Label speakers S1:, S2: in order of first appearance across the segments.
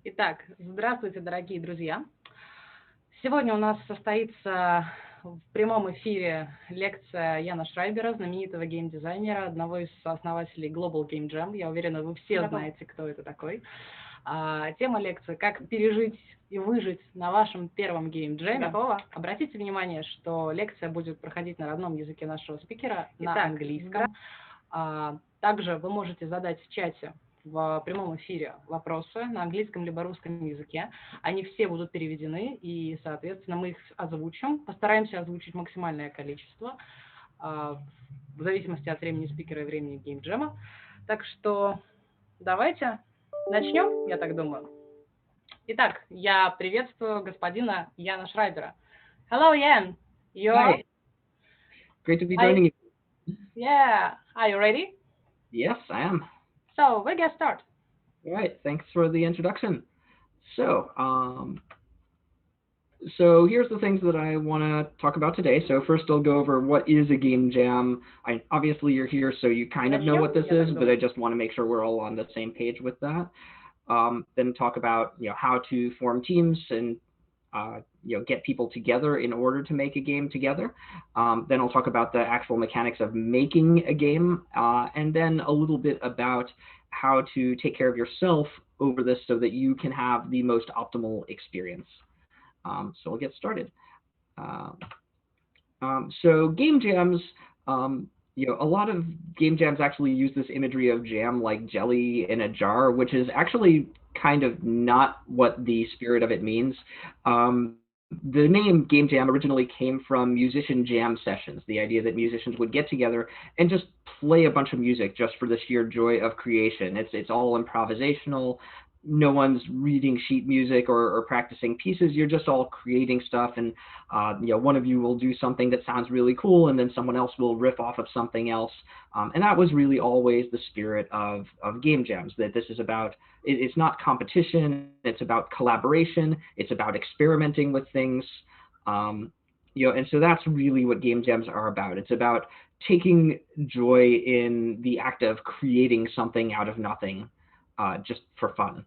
S1: Итак, здравствуйте, дорогие друзья. Сегодня у нас состоится в прямом эфире лекция Яна Шрайбера, знаменитого геймдизайнера, одного из основателей Global Game Jam. Я уверена, вы все знаете, кто это такой. Тема лекции «Как пережить и выжить на вашем первом геймджеме». Обратите внимание, что лекция будет проходить на родном языке нашего спикера, на английском. Также вы можете задать в чате в прямом эфире вопросы на английском либо русском языке. Они все будут переведены, и, соответственно, мы их озвучим. Постараемся озвучить максимальное количество, в зависимости от времени спикера и времени геймджема. Так что давайте начнем, я так думаю. Итак, я приветствую господина Яна Шрайбера. Hello, Jan.
S2: Hi. Great to be joining you.
S1: Yeah. Are you ready?
S2: Yes, I am.
S1: So, we get started.
S2: All right. Thanks for the introduction. So here's the things that I want to talk about today. So first I'll go over what is a game jam. Obviously you're here, so you kind of know what this is, but I just want to make sure we're all on the same page with that. Then talk about how to form teams and get people together in order to make a game together. Then I'll talk about the actual mechanics of making a game, and then a little bit about how to take care of yourself over this so that you can have the most optimal experience. So we'll get started. So game jams, a lot of game jams actually use this imagery of jam like jelly in a jar, which is actually kind of not what the spirit of it means. The name game jam originally came from musician jam sessions, the idea that musicians would get together and just play a bunch of music just for the sheer joy of creation. It's all improvisational. No one's reading sheet music or practicing pieces. You're just all creating stuff, and one of you will do something that sounds really cool, and then someone else will riff off of something else. And that was really always the spirit of game jams, that this is about, it's not competition, it's about collaboration, it's about experimenting with things. And so that's really what game jams are about. It's about taking joy in the act of creating something out of nothing, just for fun.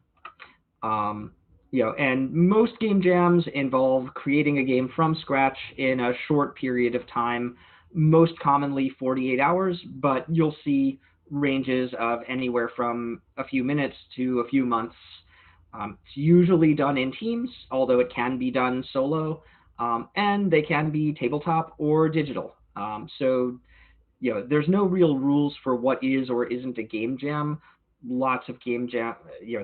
S2: And most game jams involve creating a game from scratch in a short period of time, most commonly 48 hours, but you'll see ranges of anywhere from a few minutes to a few months. It's usually done in teams, although it can be done solo, and they can be tabletop or digital. So there's no real rules for what is or isn't a game jam. Lots of game jam,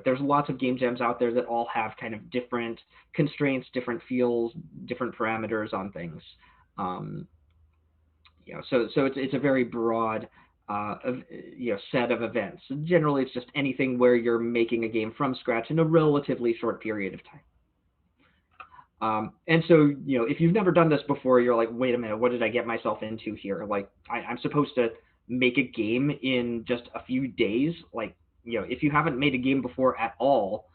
S2: there's lots of game jams out there that all have kind of different constraints, different feels, different parameters on things. So it's a very broad set of events. Generally, it's just anything where you're making a game from scratch in a relatively short period of time. And so, if you've never done this before, you're like, wait a minute, what did I get myself into here? Like, I'm supposed to make a game in just a few days? Like, if you haven't made a game before at all,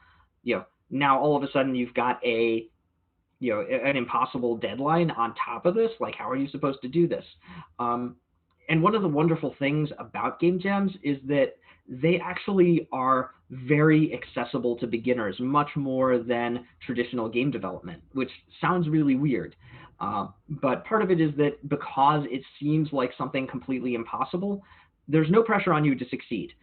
S2: now all of a sudden you've got an impossible deadline on top of this. Like, how are you supposed to do this? And one of the wonderful things about game jams is that they actually are very accessible to beginners, much more than traditional game development, which sounds really weird. But part of it is that because it seems like something completely impossible, there's no pressure on you to succeed.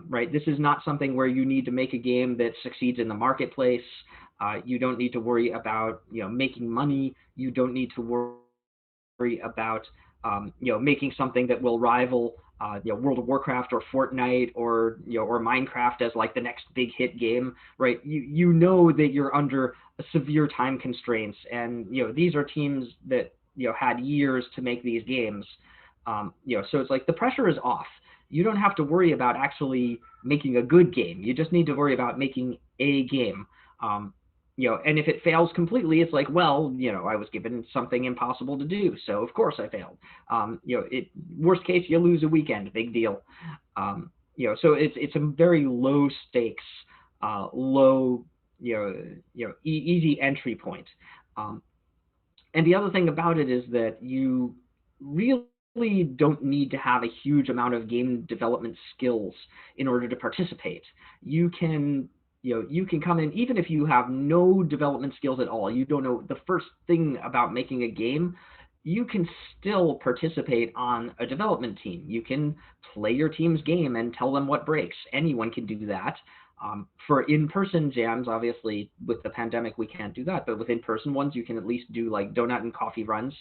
S2: Right? This is not something where you need to make a game that succeeds in the marketplace. You don't need to worry about making money. You don't need to worry about making something that will rival World of Warcraft or Fortnite or Minecraft as like the next big hit game, right? You know that you're under severe time constraints, and these are teams that had years to make these games. So it's like the pressure is off. You don't have to worry about actually making a good game. You just need to worry about making a game. And if it fails completely, it's like, well, I was given something impossible to do, so of course I failed. Worst case, you lose a weekend, big deal. So it's a very low stakes, low, easy entry point. And the other thing about it is that you really don't need to have a huge amount of game development skills in order to participate. You can you can come in, even if you have no development skills at all, you don't know the first thing about making a game, you can still participate on a development team. You can play your team's game and tell them what breaks. Anyone can do that. For in-person jams, obviously, with the pandemic, we can't do that. But with in-person ones, you can at least do like donut and coffee runs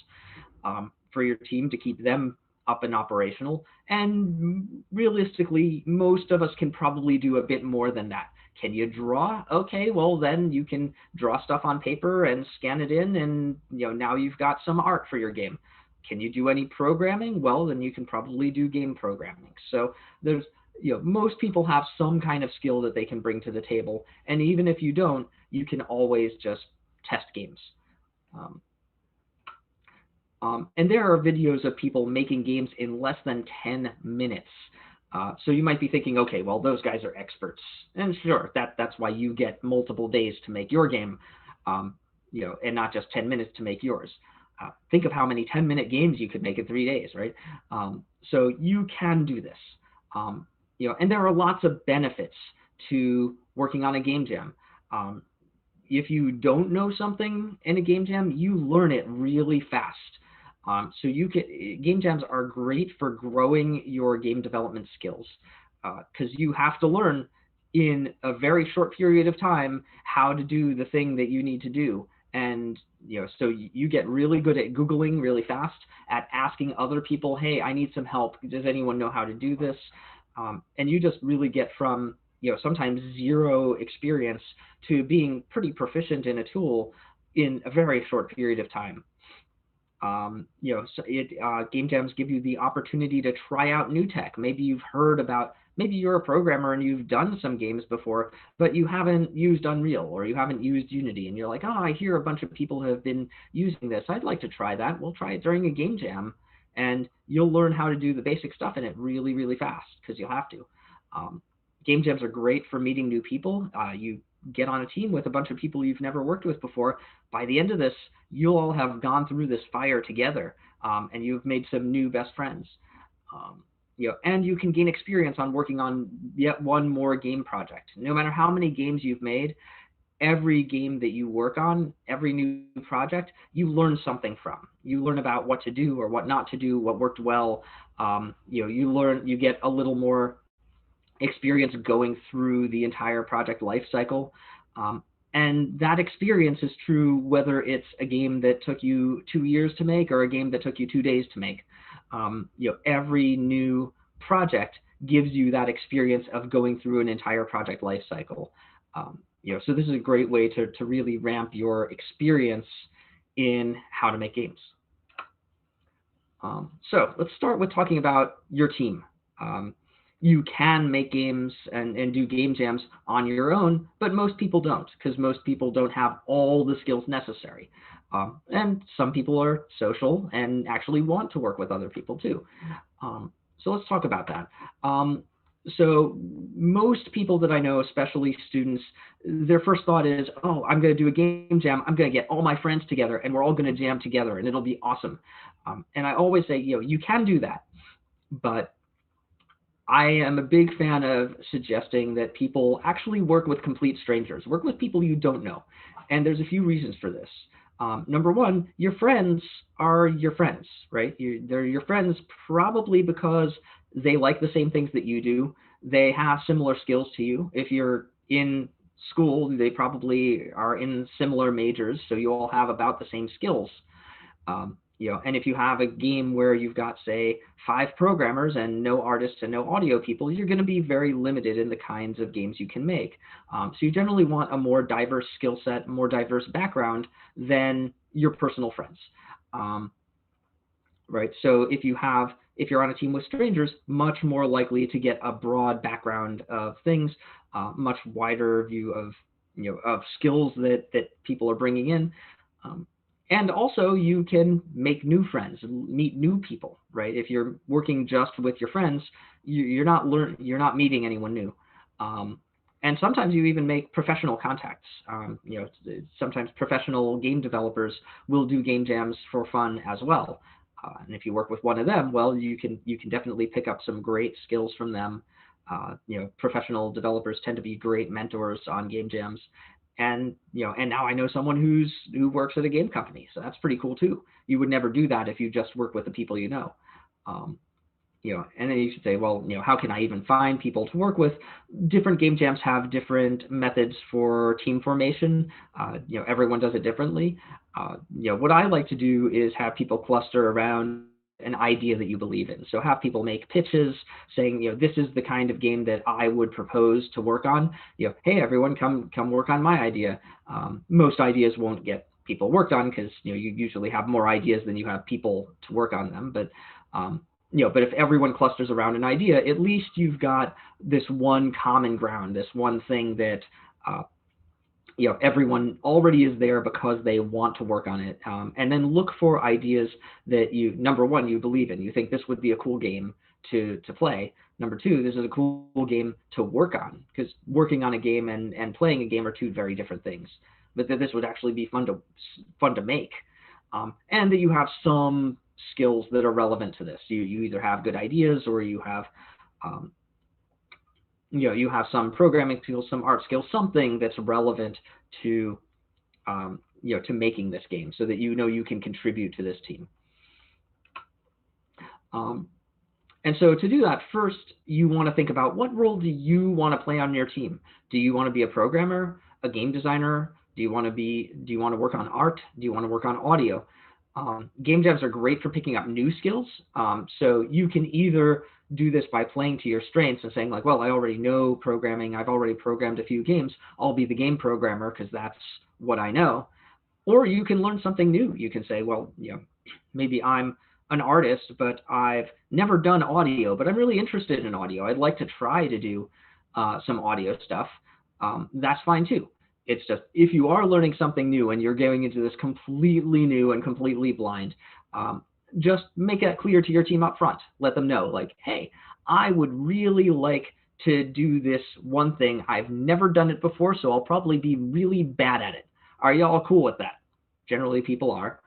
S2: for your team to keep them up and operational. And realistically, most of us can probably do a bit more than that. Can you draw? Okay, well then you can draw stuff on paper and scan it in, and now you've got some art for your game. Can you do any programming? Well, then you can probably do game programming. So there's most people have some kind of skill that they can bring to the table, and even if you don't, you can always just test games. And there are videos of people making games in less than 10 minutes. So you might be thinking, okay, well, those guys are experts. And sure, that's why you get multiple days to make your game, and not just 10 minutes to make yours. Think of how many 10-minute games you could make in 3 days, right? So you can do this. And there are lots of benefits to working on a game jam. If you don't know something in a game jam, you learn it really fast. So game jams are great for growing your game development skills, because you have to learn in a very short period of time how to do the thing that you need to do. And so you get really good at Googling really fast, at asking other people, hey, I need some help. Does anyone know how to do this? And you just really get from sometimes zero experience to being pretty proficient in a tool in a very short period of time. Game jams give you the opportunity to try out new tech. Maybe you're a programmer and you've done some games before, but you haven't used Unreal or you haven't used Unity, and you're like, I hear a bunch of people have been using this. I'd like to try that. We'll try it during a game jam, and you'll learn how to do the basic stuff in it really, really fast, because you'll have to. Game jams are great for meeting new people. You get on a team with a bunch of people you've never worked with before. By the end of this, you'll all have gone through this fire together, and you've made some new best friends. And you can gain experience on working on yet one more game project. No matter how many games you've made, every game that you work on, every new project, you learn something from. You learn about what to do or what not to do, what worked well. You get a little more experience going through the entire project life cycle. And that experience is true whether it's a game that took you 2 years to make or a game that took you 2 days to make. Every new project gives you that experience of going through an entire project life cycle. So this is a great way to really ramp your experience in how to make games. So let's start with talking about your team. You can make games and do game jams on your own, but most people don't, because most people don't have all the skills necessary. And some people are social and actually want to work with other people too. So let's talk about that. So most people that I know, especially students, their first thought is, oh, I'm going to do a game jam. I'm going to get all my friends together and we're all going to jam together and it'll be awesome. And I always say, you can do that, but I am a big fan of suggesting that people actually work with complete strangers, work with people you don't know. And there's a few reasons for this. Number one, your friends are your friends, right? They're your friends probably because they like the same things that you do. They have similar skills to you. If you're in school, they probably are in similar majors, so you all have about the same skills. And if you have a game where you've got, say, 5 programmers and no artists and no audio people, you're going to be very limited in the kinds of games you can make. So you generally want a more diverse skill set, more diverse background than your personal friends. Right? So if you're on a team with strangers, much more likely to get a broad background of things, much wider view of skills that people are bringing in. And also, you can make new friends, meet new people, right? If you're working just with your friends, you're not meeting anyone new. And sometimes you even make professional contacts. Sometimes professional game developers will do game jams for fun as well. And if you work with one of them, well, you can definitely pick up some great skills from them. Professional developers tend to be great mentors on game jams. And now I know someone who works at a game company, so that's pretty cool too. You would never do that if you just work with the people you know. Um, and then you should say, well, how can I even find people to work with? Different game jams have different methods for team formation. Everyone does it differently. What I like to do is have people cluster around an idea that you believe in. So have people make pitches saying, this is the kind of game that I would propose to work on. Hey, everyone, come work on my idea. Most ideas won't get people worked on because you usually have more ideas than you have people to work on them. But but if everyone clusters around an idea, at least you've got this one common ground, this one thing that everyone already is there because they want to work on it. And then look for ideas that number one, you believe in. You think this would be a cool game to play. Number two, this is a cool game to work on, because working on a game and playing a game are two very different things. But that this would actually be fun to make, and that you have some skills that are relevant to this. You either have good ideas or you have you have some programming skills, some art skills, something that's relevant to to making this game, so that you can contribute to this team. And so to do that, first you want to think about, what role do you want to play on your team? Do you want to be a programmer, a game designer? Do you want to work on art? Do you want to work on audio? Game devs are great for picking up new skills. So you can either do this by playing to your strengths and saying, like, well, I already know programming. I've already programmed a few games. I'll be the game programmer because that's what I know. Or you can learn something new. You can say, well, maybe I'm an artist, but I've never done audio, but I'm really interested in audio. I'd like to try to do some audio stuff. That's fine too. It's just, if you are learning something new and you're going into this completely new and completely blind, just make it clear to your team up front. Let them know, like, hey, I would really like to do this one thing. I've never done it before, so I'll probably be really bad at it. Are y'all cool with that? Generally, people are.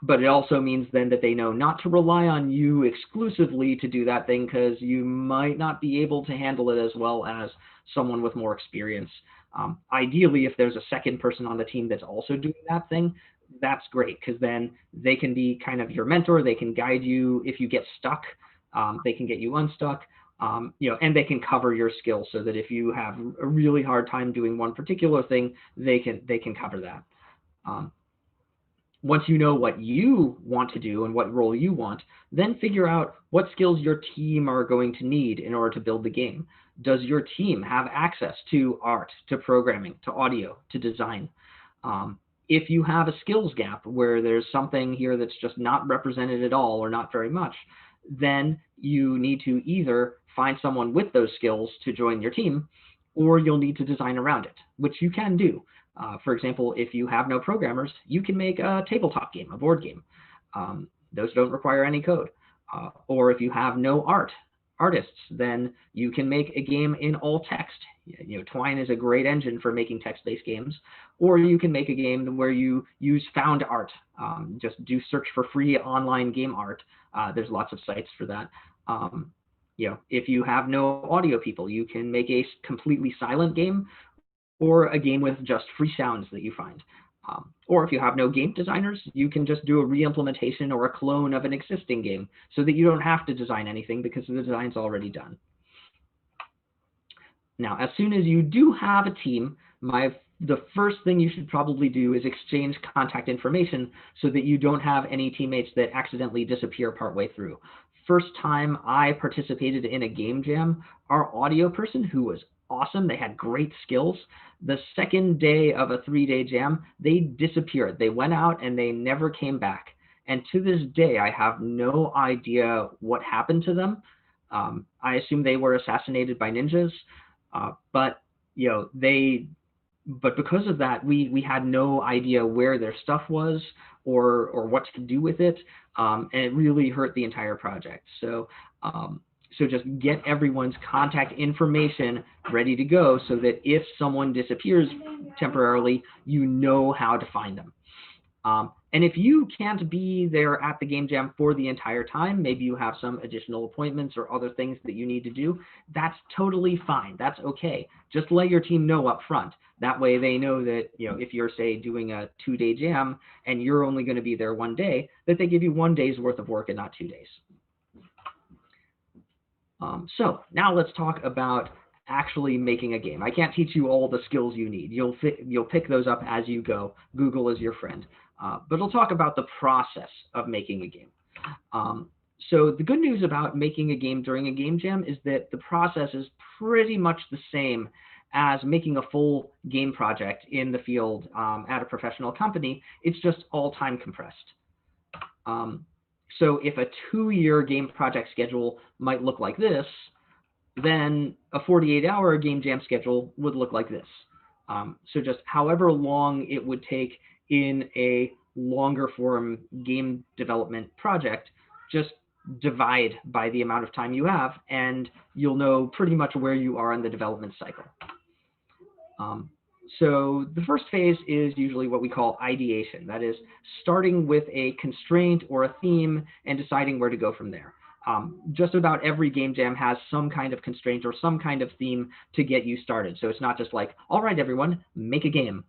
S2: But it also means then that they know not to rely on you exclusively to do that thing, because you might not be able to handle it as well as someone with more experience. Ideally, if there's a second person on the team that's also doing that thing, that's great, because then they can be kind of your mentor. They can guide you if you get stuck. They can get you unstuck, and they can cover your skills, so that if you have a really hard time doing one particular thing, they can cover that. Once you know what you want to do and what role you want, then figure out what skills your team are going to need in order to build the game. Does your team have access to art, to programming, to audio, to design? If you have a skills gap where there's something here that's just not represented at all or not very much, then you need to either find someone with those skills to join your team, or you'll need to design around it, which you can do. For example, if you have no programmers, you can make a tabletop game, a board game. Those don't require any code. Or if you have no artists, then you can make a game in all text. Twine is a great engine for making text-based games. Or you can make a game where you use found art. Just do search for free online game art. There's lots of sites for that. If you have no audio people, you can make a completely silent game, or a game with just free sounds that you find. Or if you have no game designers, you can just do a re-implementation or a clone of an existing game, so that you don't have to design anything because the design's already done. Now, as soon as you do have a team, the first thing you should probably do is exchange contact information, so that you don't have any teammates that accidentally disappear partway through. First time I participated in a game jam, our audio person, who was awesome, they had great skills, the second day of a 3-day jam, they disappeared. They went out and they never came back. And to this day, I have no idea what happened to them. I assume they were assassinated by ninjas, but because of that, we had no idea where their stuff was or what to do with it, and it really hurt the entire project. So just get everyone's contact information ready to go, so that if someone disappears temporarily, you know how to find them. And if you can't be there at the game jam for the entire time, maybe you have some additional appointments or other things that you need to do, that's totally fine. That's okay. Just let your team know up front. That way they know that, if you're, say, doing a 2-day jam and you're only going to be there 1 day, that they give you 1 day's worth of work and not 2 days. So now let's talk about actually making a game. I can't teach you all the skills you need. You'll pick those up as you go. Google is your friend. But we'll talk about the process of making a game. So the good news about making a game during a game jam is that the process is pretty much the same as making a full game project in the field at a professional company. It's just all time compressed. So if a 2-year game project schedule might look like this, then a 48-hour game jam schedule would look like this. So just however long it would take in a longer form game development project, just divide by the amount of time you have, and you'll know pretty much where you are in the development cycle. So the first phase is usually what we call ideation. That is starting with a constraint or a theme and deciding where to go from there. Just about every game jam has some kind of constraint or some kind of theme to get you started. So it's not just like, all right, everyone, make a game.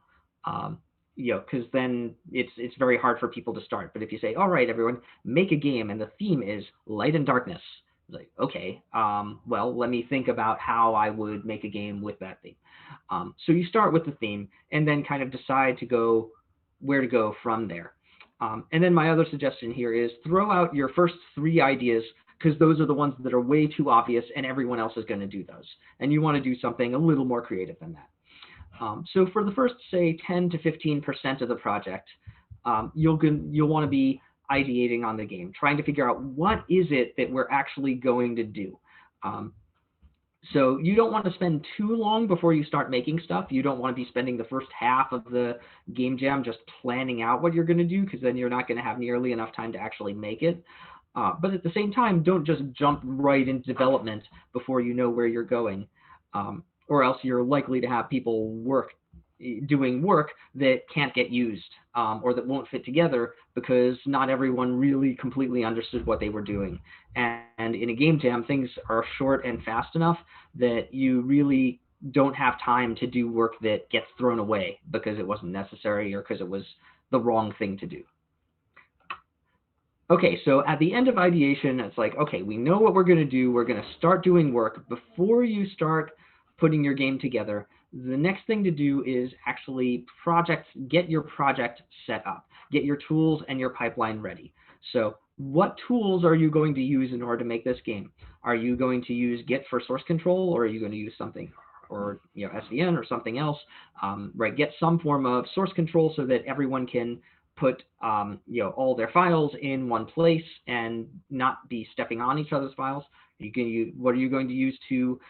S2: Because then it's very hard for people to start. But if you say, all right, everyone, make a game, and the theme is light and darkness, like, okay, well, let me think about how I would make a game with that theme. So you start with the theme and then kind of decide where to go from there. And then my other suggestion here is throw out your first 3 ideas, because those are the ones that are way too obvious and everyone else is going to do those. And you want to do something a little more creative than that. So for the first, say, 10 to 15% of the project, you'll want to be ideating on the game, trying to figure out what is it that we're actually going to do. So you don't want to spend too long before you start making stuff. You don't want to be spending the first half of the game jam just planning out what you're going to do, because then you're not going to have nearly enough time to actually make it. But at the same time, don't just jump right into development before you know where you're going, or else you're likely to have people doing work that can't get used, or that won't fit together because not everyone really completely understood what they were doing. And in a game jam, things are short and fast enough that you really don't have time to do work that gets thrown away because it wasn't necessary or because it was the wrong thing to do. Okay, so at the end of ideation, it's like, okay, we know what we're going to do. We're going to start doing work. Before you start putting your game together, the next thing to do is actually get your project set up, get your tools and your pipeline ready. So what tools are you going to use in order to make this game? Are you going to use Git for source control, or are you going to use something, or SVN or something else? Right, get some form of source control so that everyone can put all their files in one place and not be stepping on each other's files. What are you going to use to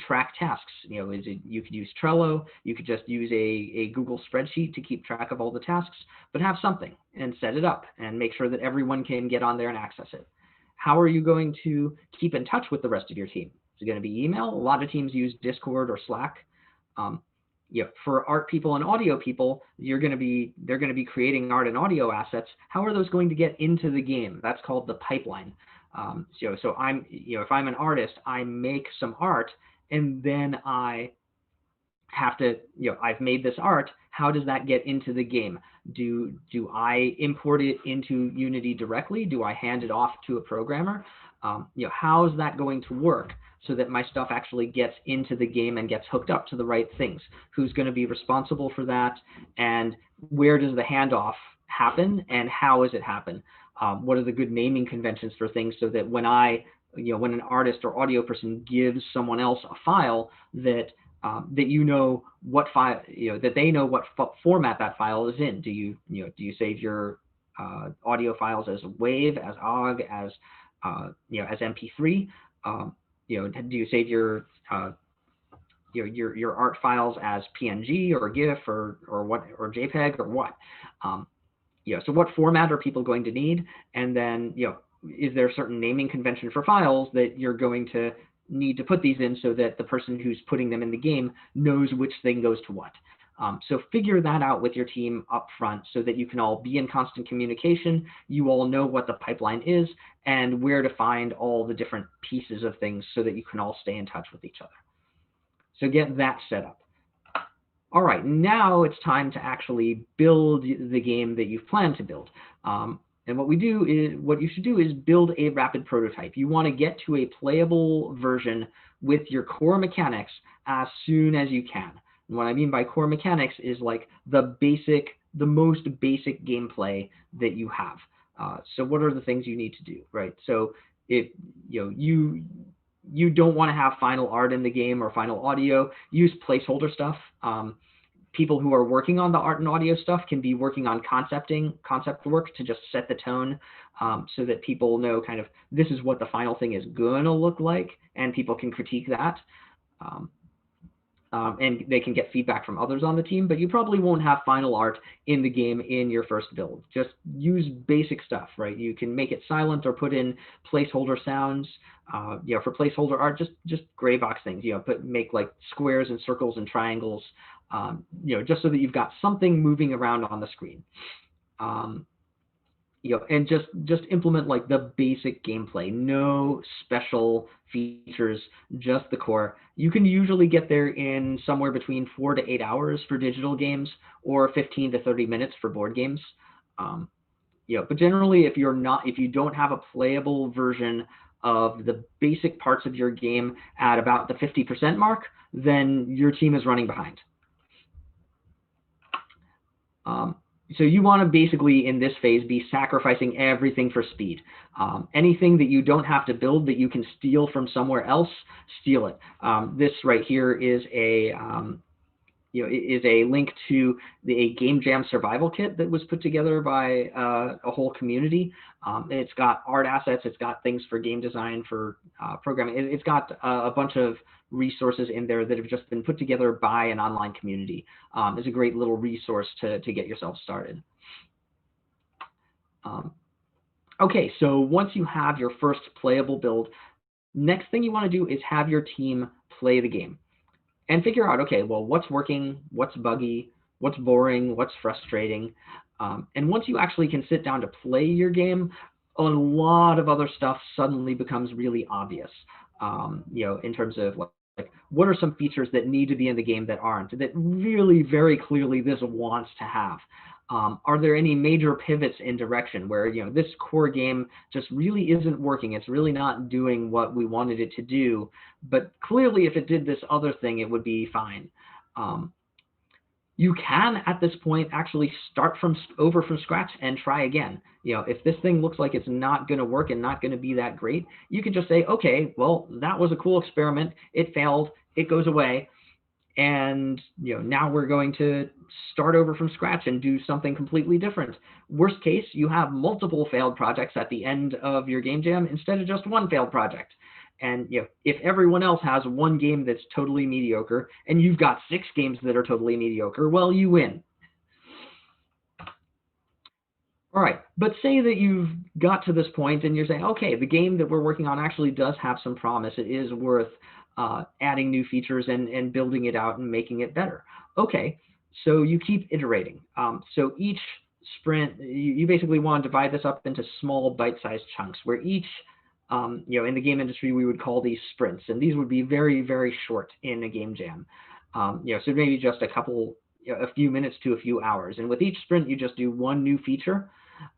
S2: track tasks? You could use Trello. You could just use a Google spreadsheet to keep track of all the tasks, but have something and set it up and make sure that everyone can get on there and access it. How are you going to keep in touch with the rest of your team? Is it going to be email? A lot of teams use Discord or Slack. For art people and audio people, they're going to be creating art and audio assets. How are those going to get into the game? That's called the pipeline. So if I'm an artist, I make some art, and then I have to, I've made this art. How does that get into the game? Do I import it into Unity directly? Do I hand it off to a programmer? How is that going to work so that my stuff actually gets into the game and gets hooked up to the right things? Who's going to be responsible for that? And where does the handoff happen? And how does it happen? What are the good naming conventions for things so that when when an artist or audio person gives someone else a file, that what file, that they know what format that file is in. Do you save your audio files as WAV, as OGG, as as MP3? Do you save your art files as PNG or GIF or JPEG or what? So what format are people going to need? And then, is there a certain naming convention for files that you're going to need to put these in so that the person who's putting them in the game knows which thing goes to what? So figure that out with your team up front so that you can all be in constant communication. You all know what the pipeline is and where to find all the different pieces of things so that you can all stay in touch with each other. So get that set up. All right, now it's time to actually build the game that you've planned to build. And what you should do is build a rapid prototype. You want to get to a playable version with your core mechanics as soon as you can. And what I mean by core mechanics is like the most basic gameplay that you have. So what are the things you need to do, right? So if you don't want to have final art in the game or final audio, use placeholder stuff. People who are working on the art and audio stuff can be working on concept work to just set the tone, so that people know kind of this is what the final thing is going to look like, and people can critique that. And they can get feedback from others on the team, but you probably won't have final art in the game in your first build. Just use basic stuff, right? You can make it silent or put in placeholder sounds. For placeholder art, just gray box things. Make like squares and circles and triangles. Just so that you've got something moving around on the screen. And just implement like the basic gameplay, no special features, just the core. You can usually get there in somewhere between 4 to 8 hours for digital games, or 15 to 30 minutes for board games. But generally, if you don't have a playable version of the basic parts of your game at about the 50% mark, then your team is running behind. So you want to basically, in this phase, be sacrificing everything for speed. Anything that you don't have to build that you can steal from somewhere else, steal it. This right here is a link to a Game Jam survival kit that was put together by a whole community. It's got art assets, it's got things for game design, for programming. It's got a bunch of resources in there that have just been put together by an online community. It's a great little resource to get yourself started. Okay, so once you have your first playable build, next thing you want to do is have your team play the game and figure out, okay, well, what's working, what's buggy, what's boring, what's frustrating. And once you actually can sit down to play your game, a lot of other stuff suddenly becomes really obvious. In terms of like what are some features that need to be in the game that aren't, that really very clearly this wants to have. Are there any major pivots in direction where this core game just really isn't working? It's really not doing what we wanted it to do, but clearly if it did this other thing, it would be fine. You can, at this point, actually start over from scratch and try again. If this thing looks like it's not going to work and not going to be that great, you can just say, okay, well, that was a cool experiment. It failed. It goes away. And now we're going to start over from scratch and do something completely different. Worst case, you have multiple failed projects at the end of your game jam instead of just one failed project. And if everyone else has one game that's totally mediocre and you've got 6 games that are totally mediocre, well, you win. All right, but say that you've got to this point and you're saying, okay, the game that we're working on actually does have some promise. It is worth adding new features and building it out and making it better. Okay, so you keep iterating. So each sprint, you basically want to divide this up into small bite-sized chunks where each, in the game industry, we would call these sprints, and these would be very, very short in a game jam. So maybe just a few minutes to a few hours. And with each sprint, you just do one new feature,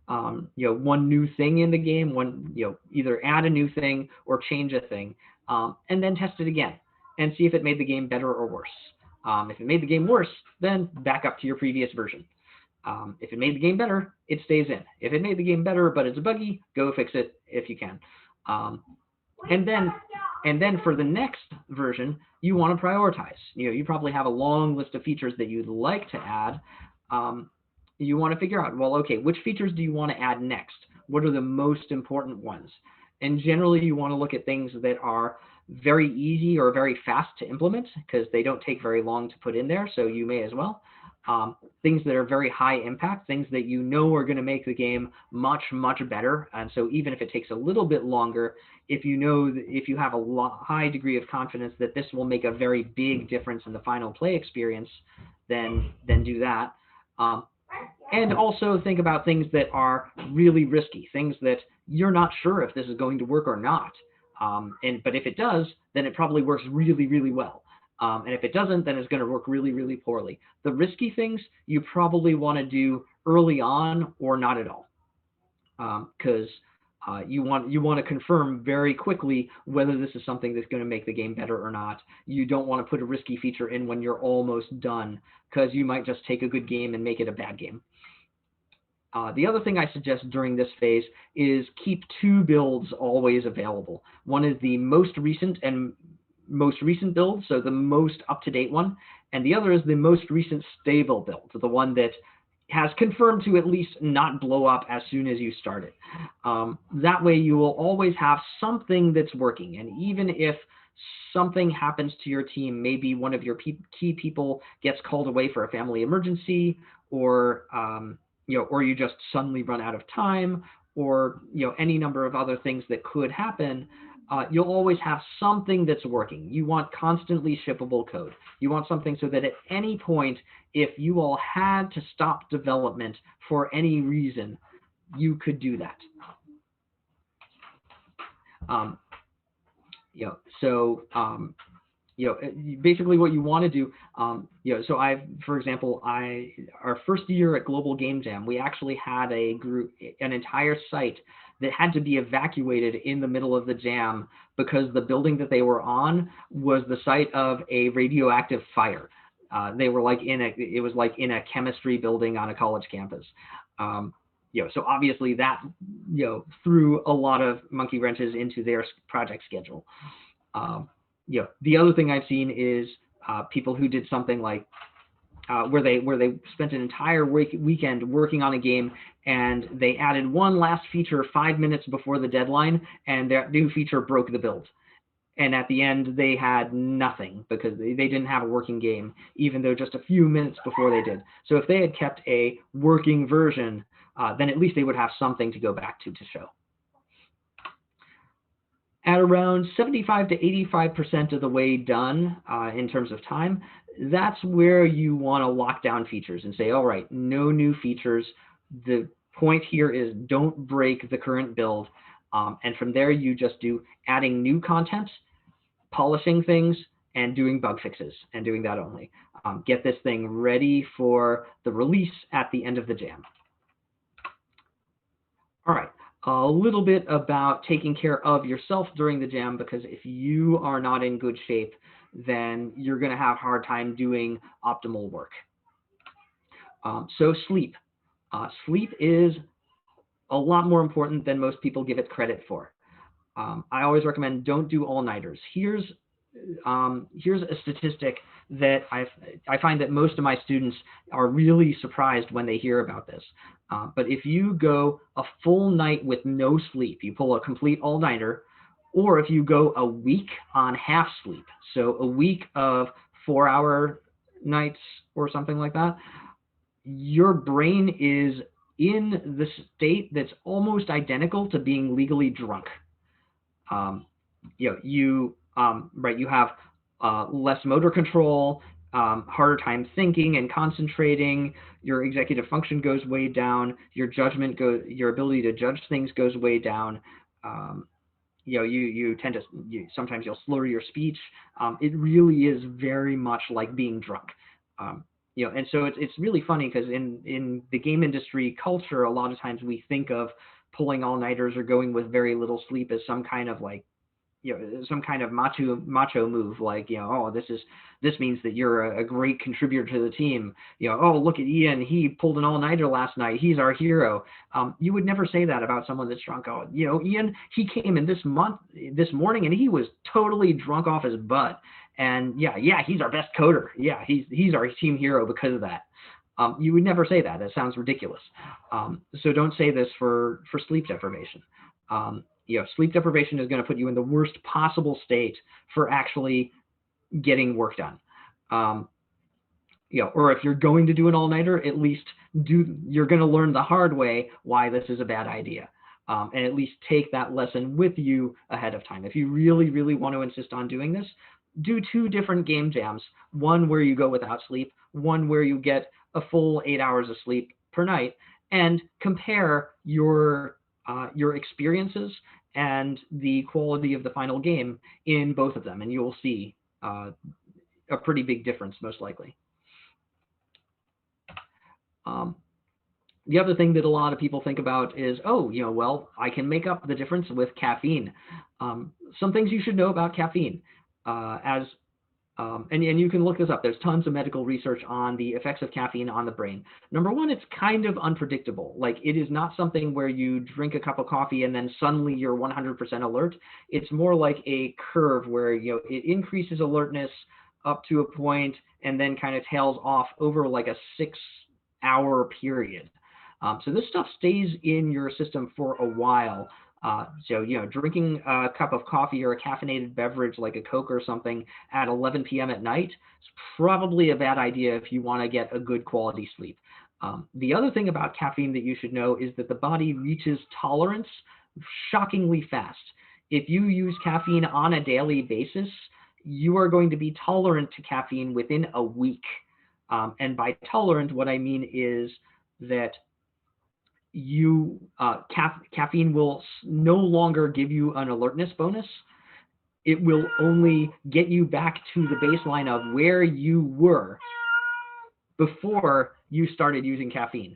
S2: one new thing in the game, either add a new thing or change a thing, and then test it again and see if it made the game better or worse. If it made the game worse, then back up to your previous version. If it made the game better, it stays in. If it made the game better but it's buggy, go fix it if you can. And then for the next version, you want to prioritize. You probably have a long list of features that you'd like to add. You want to figure out, well, okay, which features do you want to add next? What are the most important ones? And generally, you want to look at things that are very easy or very fast to implement because they don't take very long to put in there, so you may as well. Things that are very high impact, things that are going to make the game much, much better. And so even if it takes a little bit longer, if you have a high degree of confidence that this will make a very big difference in the final play experience, then do that. And also think about things that are really risky, things that you're not sure if this is going to work or not. But if it does, then it probably works really, really well. And if it doesn't, then it's going to work really, really poorly. The risky things you probably want to do early on or not at all, because you want to confirm very quickly whether this is something that's going to make the game better or not. You don't want to put a risky feature in when you're almost done, because you might just take a good game and make it a bad game. The other thing I suggest during this phase is keep 2 builds always available. One is the most recent build, so the most up-to-date one, and the other is the most recent stable build, the one that has confirmed to at least not blow up as soon as you start it. That way you will always have something that's working, and even if something happens to your team, maybe one of your key people gets called away for a family emergency, or or you just suddenly run out of time, or any number of other things that could happen, you'll always have something that's working. You want constantly shippable code. You want something so that at any point, if you all had to stop development for any reason, you could do that. Basically what you want to do, so for example, our first year at Global Game Jam, we actually had an entire site that had to be evacuated in the middle of the jam because the building that they were on was the site of a radioactive fire. They were it was like in a chemistry building on a college campus. So obviously that, threw a lot of monkey wrenches into their project schedule. The other thing I've seen is people who did something like where they spent an entire weekend working on a game, and they added one last feature 5 minutes before the deadline, and that new feature broke the build. And at the end, they had nothing because they didn't have a working game, even though just a few minutes before they did. So if they had kept a working version, then at least they would have something to go back to show. At around 75 to 85% of the way done in terms of time, that's where you want to lock down features and say, all right, no new features. The point here is don't break the current build. And from there, you just do adding new content, polishing things, and doing bug fixes, and doing that only. Get this thing ready for the release at the end of the jam. All right. A little bit about taking care of yourself during the jam, because if you are not in good shape, then you're going to have a hard time doing optimal work. So sleep. Sleep is a lot more important than most people give it credit for. I always recommend don't do all-nighters. Here's a statistic that I find that most of my students are really surprised when they hear about this. But if you go a full night with no sleep, you pull a complete all-nighter, or if you go a week on half sleep, so a week of 4-hour nights or something like that, your brain is in the state that's almost identical to being legally drunk. You have less motor control, harder time thinking and concentrating. Your executive function goes way down. Your ability to judge things goes way down. You tend to sometimes you'll slur your speech. It really is very much like being drunk. And so it's really funny because in the game industry culture, a lot of times we think of pulling all-nighters or going with very little sleep as some kind of some kind of macho move, oh, this means that you're a great contributor to the team. Oh, look at Ian, he pulled an all-nighter last night, he's our hero. You would never say that about someone that's drunk. Oh, Ian, he came in this morning and he was totally drunk off his butt, and yeah, he's our best coder. Yeah, he's our team hero because of that. You would never say that. That sounds ridiculous. So don't say this for sleep deprivation. Sleep deprivation is going to put you in the worst possible state for actually getting work done. Or if you're going to do an all-nighter, at least you're going to learn the hard way why this is a bad idea. And at least take that lesson with you ahead of time. If you really, really want to insist on doing this, do 2 different game jams, one where you go without sleep, one where you get a full 8 hours of sleep per night, and compare your experiences and the quality of the final game in both of them, and you'll see a pretty big difference, most likely. The other thing that a lot of people think about is, oh, well, I can make up the difference with caffeine. Some things you should know about caffeine, and you can look this up. There's tons of medical research on the effects of caffeine on the brain. Number one, it's kind of unpredictable. Like, it is not something where you drink a cup of coffee and then suddenly you're 100% alert. It's more like a curve where, it increases alertness up to a point and then kind of tails off over like a 6-hour period. So this stuff stays in your system for a while. So, drinking a cup of coffee or a caffeinated beverage like a Coke or something at 11 p.m. at night is probably a bad idea if you want to get a good quality sleep. The other thing about caffeine that you should know is that the body reaches tolerance shockingly fast. If you use caffeine on a daily basis, you are going to be tolerant to caffeine within a week. And by tolerant, what I mean is that caffeine will no longer give you an alertness bonus. It will only get you back to the baseline of where you were before you started using caffeine.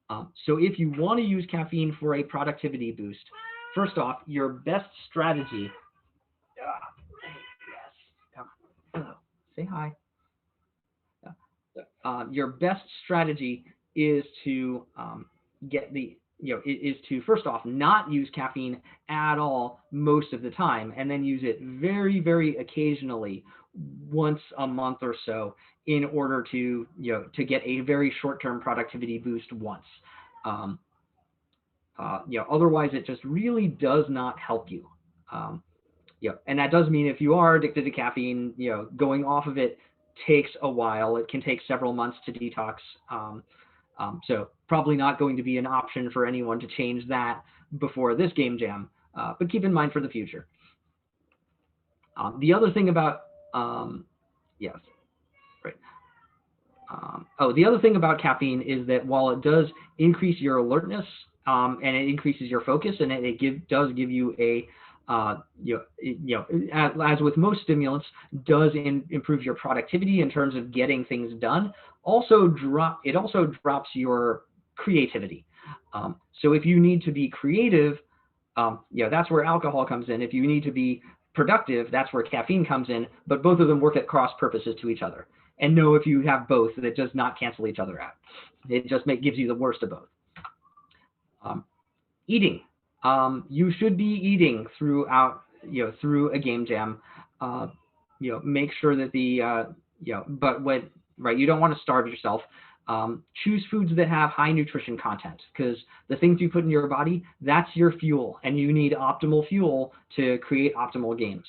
S2: So if you want to use caffeine for a productivity boost, first off, your best strategy. Hello. Say hi. Your best strategy is to is to first off not use caffeine at all most of the time, and then use it very, very occasionally, once a month or so, in order to to get a very short-term productivity boost once. Otherwise it just really does not help you. And that does mean if you are addicted to caffeine, going off of it takes a while. It can take several months to detox. So probably not going to be an option for anyone to change that before this game jam, but keep in mind for the future. The other thing about, the other thing about caffeine is that while it does increase your alertness, and it increases your focus, and it does give you a, as with most stimulants, does improve your productivity in terms of getting things done. It also drops your creativity. So if you need to be creative, that's where alcohol comes in. If you need to be productive, that's where caffeine comes in. But both of them work at cross purposes to each other. And know if you have both, that it does not cancel each other out. It just gives you the worst of both. Eating. You should be eating throughout, through a game jam. Make sure that you don't want to starve yourself. Choose foods that have high nutrition content, because the things you put in your body, that's your fuel, and you need optimal fuel to create optimal games.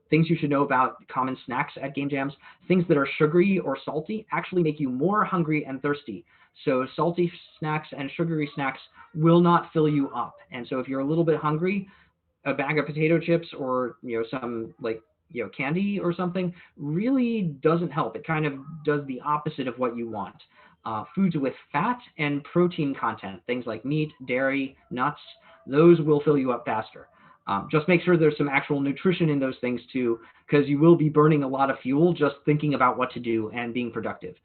S2: Things you should know about common snacks at game jams: things that are sugary or salty actually make you more hungry and thirsty. So salty snacks and sugary snacks will not fill you up. And so if you're a little bit hungry, a bag of potato chips or some candy or something really doesn't help. It kind of does the opposite of what you want. Foods with fat and protein content, things like meat, dairy, nuts, those will fill you up faster. Just make sure there's some actual nutrition in those things too, because you will be burning a lot of fuel just thinking about what to do and being productive.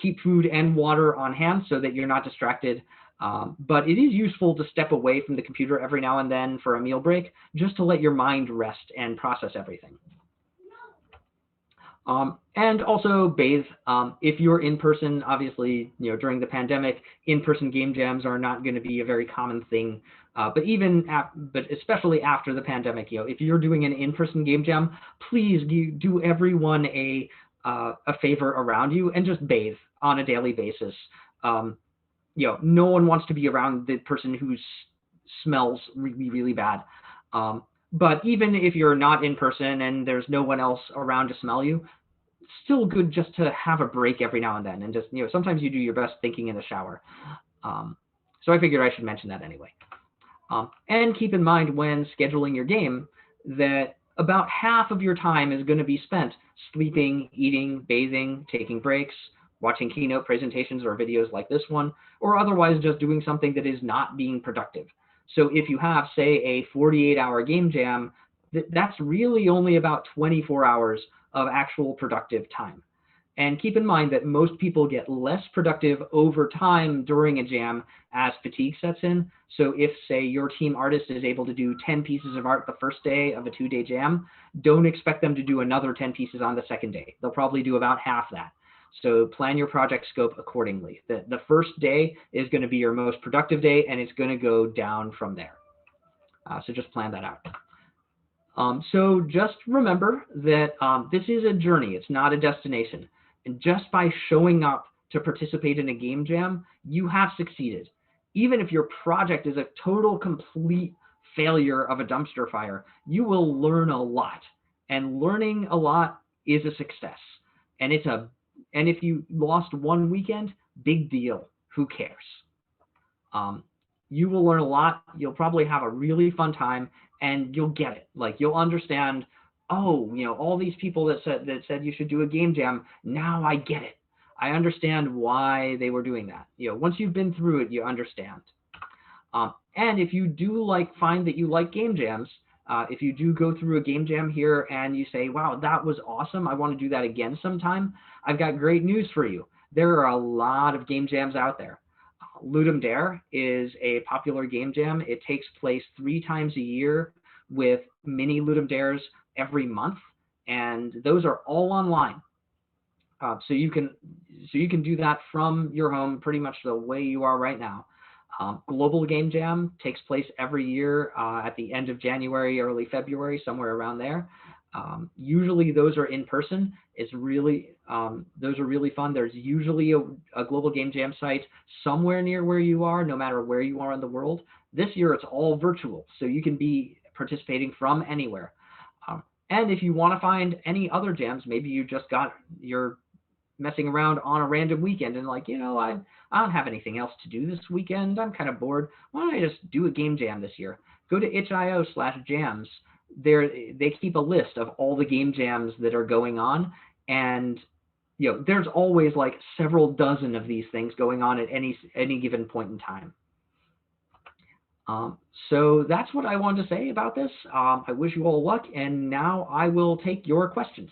S2: Keep food and water on hand so that you're not distracted. But it is useful to step away from the computer every now and then for a meal break, just to let your mind rest and process everything. And also bathe. If you're in person, obviously, during the pandemic, in-person game jams are not going to be a very common thing. But especially after the pandemic, if you're doing an in-person game jam, please do everyone a favor around you and just bathe on a daily basis. No one wants to be around the person who smells really, really bad. But even if you're not in person and there's no one else around to smell you, it's still good just to have a break every now and then. And just, sometimes you do your best thinking in the shower. So I figured I should mention that anyway. And keep in mind when scheduling your game that about half of your time is going to be spent sleeping, eating, bathing, taking breaks, watching keynote presentations or videos like this one, or otherwise just doing something that is not being productive. So if you have, say, a 48-hour game jam, that's really only about 24 hours of actual productive time. And keep in mind that most people get less productive over time during a jam as fatigue sets in. So if, say, your team artist is able to do 10 pieces of art the first day of a 2-day jam, don't expect them to do another 10 pieces on the second day. They'll probably do about half that. So plan your project scope accordingly. The first day is going to be your most productive day, and it's going to go down from there. So just plan that out. So just remember that this is a journey. It's not a destination. And just by showing up to participate in a game jam, you have succeeded. Even if your project is a total, complete failure of a dumpster fire, you will learn a lot. And learning a lot is a success. And if you lost one weekend, big deal. Who cares? You will learn a lot. You'll probably have a really fun time, and you'll get it. Like, you'll understand, oh, all these people that said you should do a game jam, now I get it. I understand why they were doing that. Once you've been through it, you understand. And if you do find that you like game jams, if you do go through a game jam here and you say, wow, that was awesome, I want to do that again sometime, I've got great news for you. There are a lot of game jams out there. Ludum Dare is a popular game jam. It takes place 3 times a year with mini Ludum Dares every month, and those are all online. So you can do that from your home pretty much the way you are right now. Global Game Jam takes place every year at the end of January, early February, somewhere around there. Usually those are in person. Those are really fun. There's usually a Global Game Jam site somewhere near where you are, no matter where you are in the world. This year it's all virtual, so you can be participating from anywhere. And if you want to find any other jams, maybe you're messing around on a random weekend and I don't have anything else to do this weekend. I'm kind of bored. Why don't I just do a game jam this year? Go to itch.io/jams. They keep a list of all the game jams that are going on, and there's always several dozen of these things going on at any given point in time. So that's what I wanted to say about this. I wish you all luck, and now I will take your questions.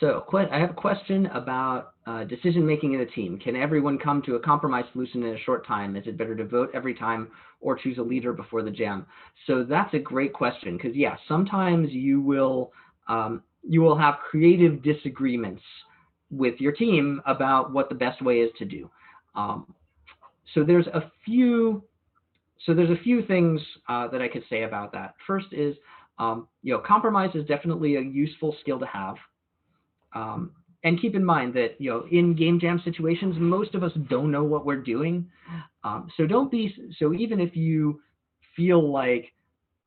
S2: So I have a question about decision-making in a team. Can everyone come to a compromise solution in a short time? Is it better to vote every time or choose a leader before the jam? So that's a great question, because yeah, sometimes you will have creative disagreements with your team about what the best way is to do. So there's a few things that I could say about that. First is, compromise is definitely a useful skill to have. And keep in mind that, in game jam situations, most of us don't know what we're doing. So even if you feel like,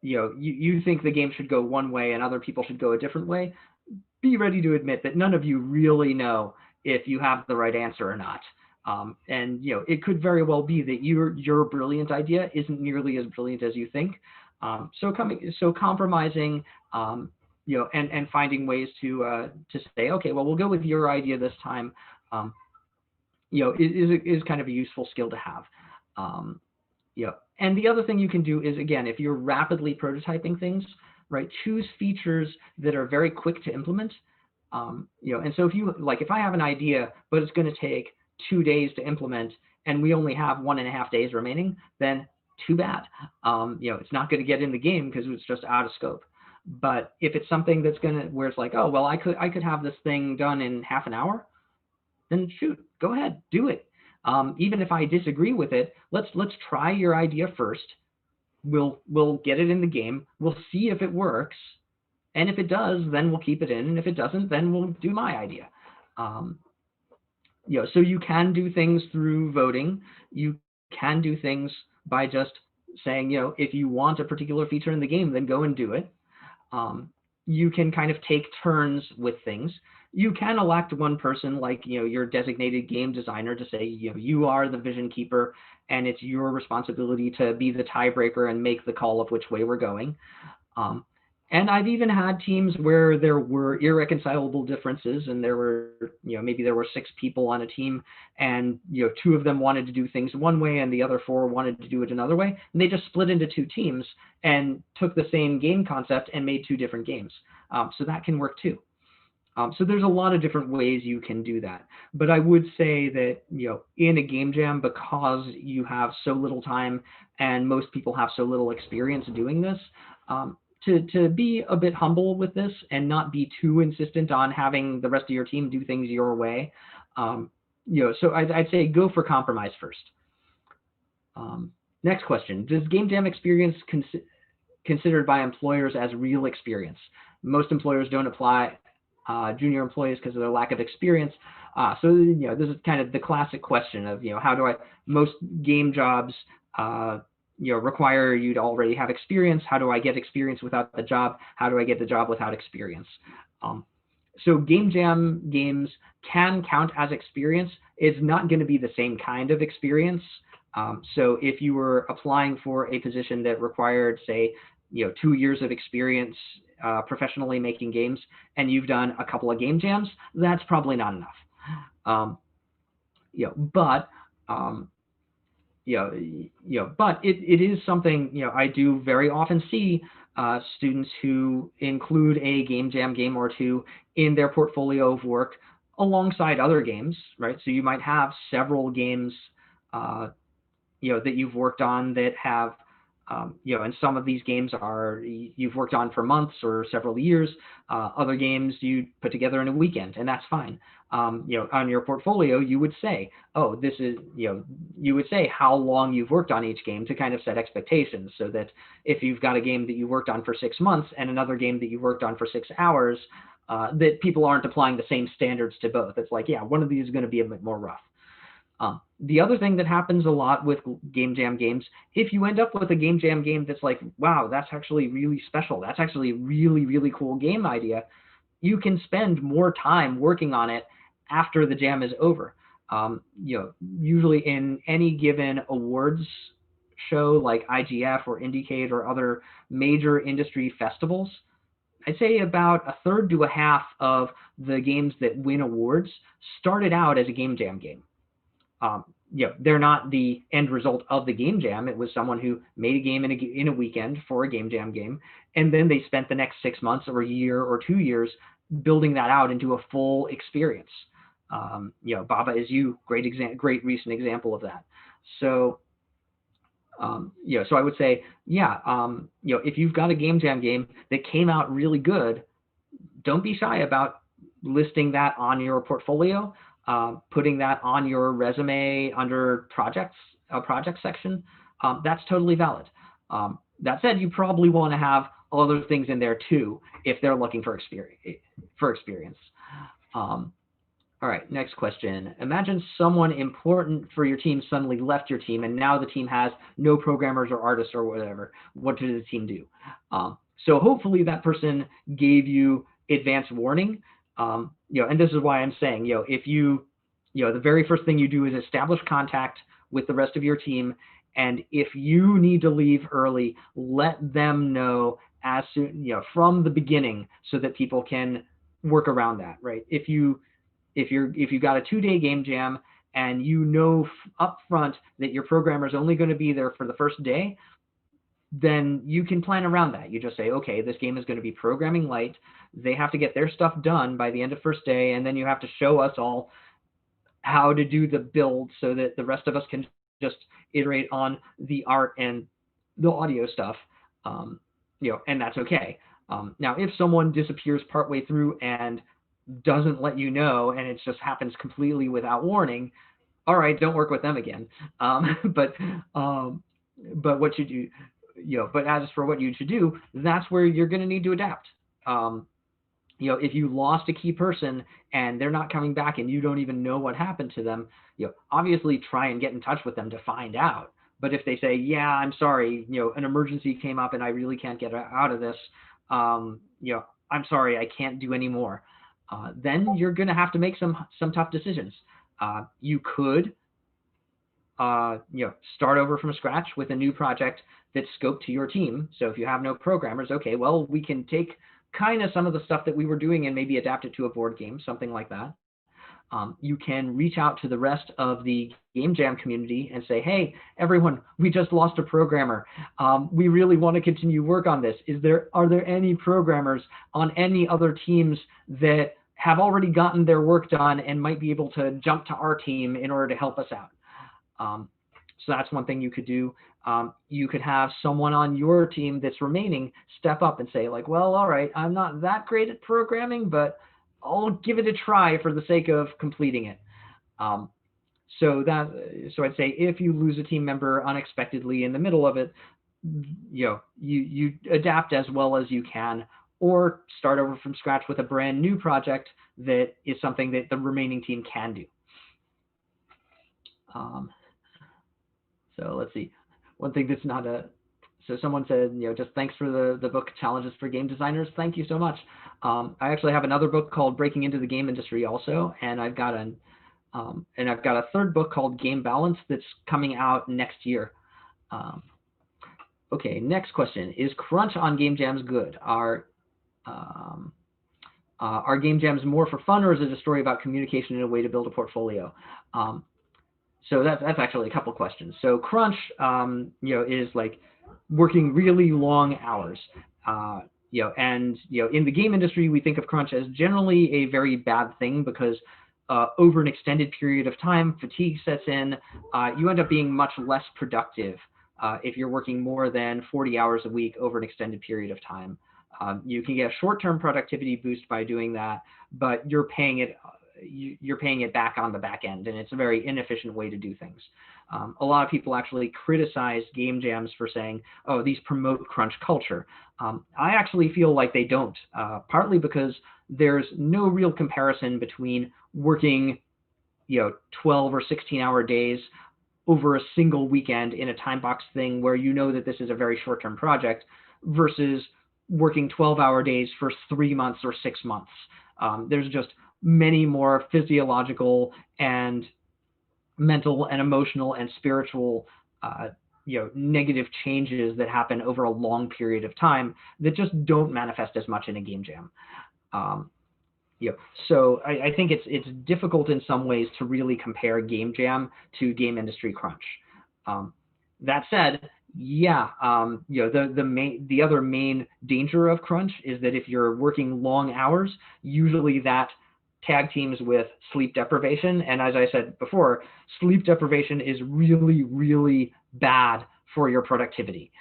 S2: you think the game should go one way and other people should go a different way, be ready to admit that none of you really know if you have the right answer or not. And it could very well be that your brilliant idea isn't nearly as brilliant as you think. So compromising, and finding ways to say, okay, well, we'll go with your idea this time, is kind of a useful skill to have. And the other thing you can do is, again, if you're rapidly prototyping things, right, choose features that are very quick to implement. And so if I have an idea, but it's going to take 2 days to implement, and we only have 1.5 days remaining, then too bad. It's not going to get in the game because it's just out of scope. But if it's something that's where it's oh, well, I could have this thing done in half an hour, then shoot, go ahead, do it. Even if I disagree with it, let's try your idea first. We'll get it in the game. We'll see if it works, and if it does, then we'll keep it in. And if it doesn't, then we'll do my idea. So you can do things through voting. You can do things by just saying, if you want a particular feature in the game, then go and do it. You can kind of take turns with things. You can elect one person, like your designated game designer, to say you are the vision keeper, and it's your responsibility to be the tiebreaker and make the call of which way we're going. And I've even had teams where there were irreconcilable differences, and there were, maybe there were 6 people on a team, and 2 of them wanted to do things one way, and the other 4 wanted to do it another way, and they just split into 2 teams and took the same game concept and made 2 different games. So that can work too. So there's a lot of different ways you can do that. But I would say that, in a game jam, because you have so little time and most people have so little experience doing this, to be a bit humble with this and not be too insistent on having the rest of your team do things your way. So I'd say go for compromise first. Next question: does game jam experience considered by employers as real experience? Most employers don't apply junior employees because of their lack of experience. So this is kind of the classic question of most game jobs require you to already have experience. How do I get experience without the job? How do I get the job without experience? So game jam games can count as experience. It's not going to be the same kind of experience. So if you were applying for a position that required, say, 2 years of experience professionally making games, and you've done a couple of game jams, that's probably not enough. But it is something, I do very often see students who include a game jam game or 2 in their portfolio of work alongside other games, right? So you might have several games, that you've worked on that have, and some of these games are you've worked on for months or several years. Other games you put together in a weekend, and that's fine. On your portfolio, you would say, oh, this is, you would say how long you've worked on each game to kind of set expectations, so that if you've got a game that you worked on for 6 months and another game that you worked on for 6 hours, that people aren't applying the same standards to both. It's like, yeah, one of these is going to be a bit more rough. The other thing that happens a lot with game jam games, if you end up with a game jam game that's like, wow, that's actually really special, that's actually a really, really cool game idea, you can spend more time working on it after the jam is over. Usually in any given awards show like IGF or Indicate or other major industry festivals, I'd say about 1/3 to 1/2 of the games that win awards started out as a game jam game. They're not the end result of the game jam. It was someone who made a game in a weekend for a game jam game, and then they spent the next 6 months or a year or 2 years building that out into a full experience. Baba Is You, great recent example of that. So, so I would say, if you've got a game jam game that came out really good, don't be shy about listing that on your portfolio. Putting that on your resume under projects, a project section, that's totally valid. That said, you probably want to have other things in there too if they're looking for experience. All right, next question. Imagine someone important for your team suddenly left your team, and now the team has no programmers or artists or whatever. What does the team do? So hopefully that person gave you advance warning. And this is why I'm saying, if the very first thing you do is establish contact with the rest of your team, and if you need to leave early, let them know as soon, from the beginning, so that people can work around that, right? If you've got a 2-day game jam and up front that your programmer is only going to be there for the first day, then you can plan around that. You just say, okay, this game is going to be programming light. They have to get their stuff done by the end of first day, and then you have to show us all how to do the build so that the rest of us can just iterate on the art and the audio stuff, and that's okay. Now, if someone disappears partway through and doesn't let you know, and it just happens completely without warning, all right, don't work with them again. But what you do, but as for what you should do, that's where you're going to need to adapt. if you lost a key person and they're not coming back and you don't even know what happened to them, obviously try and get in touch with them to find out. But if they say, yeah, I'm sorry, an emergency came up and I really can't get out of this, I'm sorry, I can't do any more. Then you're going to have to make some tough decisions. You could, start over from scratch with a new project that's scoped to your team. So if you have no programmers, okay, well, we can take kind of some of the stuff that we were doing and maybe adapt it to a board game, something like that. You can reach out to the rest of the Game Jam community and say, hey, everyone, we just lost a programmer. We really want to continue work on this. Are there any programmers on any other teams that have already gotten their work done and might be able to jump to our team in order to help us out? So that's one thing you could do. You could have someone on your team that's remaining step up and say, like, well, all right, I'm not that great at programming, but I'll give it a try for the sake of completing it. So I'd say if you lose a team member unexpectedly in the middle of it, you adapt as well as you can, or start over from scratch with a brand new project that is something that the remaining team can do. So let's see. One thing that's not so someone said, just thanks for the book Challenges for Game Designers. Thank you so much. I actually have another book called Breaking into the Game Industry also, and I've got a third book called Game Balance that's coming out next year. Okay, next question. Is crunch on game jams good? Are game jams more for fun, or is it a story about communication and a way to build a portfolio? So that's actually a couple questions. So crunch, is like working really long hours. And in the game industry, we think of crunch as generally a very bad thing because over an extended period of time, fatigue sets in. You end up being much less productive if you're working more than 40 hours a week over an extended period of time. You can get a short-term productivity boost by doing that, but you're paying it back on the back end, and it's a very inefficient way to do things. A lot of people actually criticize game jams for saying, oh, these promote crunch culture. I actually feel like they don't, partly because there's no real comparison between working 12 or 16-hour days over a single weekend in a time box thing where you know that this is a very short-term project versus working 12-hour days for 3 months or 6 months. There's just many more physiological and mental and emotional and spiritual negative changes that happen over a long period of time that just don't manifest as much in a game jam. So I think it's difficult in some ways to really compare game jam to game industry crunch. That said, yeah, the other main danger of crunch is that if you're working long hours, usually that tag teams with sleep deprivation. And as I said before, sleep deprivation is really, really bad for your productivity.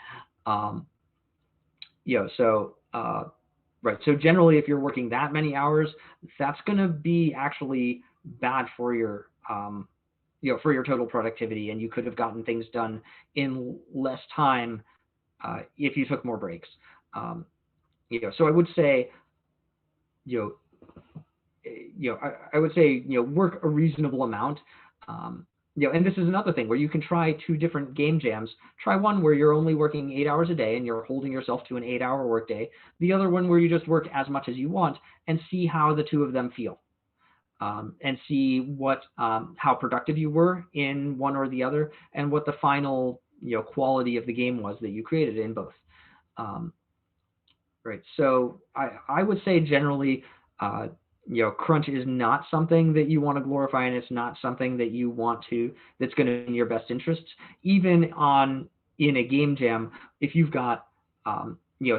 S2: Right. So generally, if you're working that many hours, that's going to be actually bad for your, for your total productivity, and you could have gotten things done in less time if you took more breaks. So I would say, I would say, work a reasonable amount. And this is another thing where you can try 2 different game jams. Try one where you're only working 8 hours a day and you're holding yourself to an 8-hour workday. The other one where you just work as much as you want, and see how the 2 of them feel. And see what how productive you were in one or the other, and what the final quality of the game was that you created in both. Right. So I would say generally, crunch is not something that you want to glorify, and it's not something that you want that's going to be in your best interests. Even in a game jam, if you've got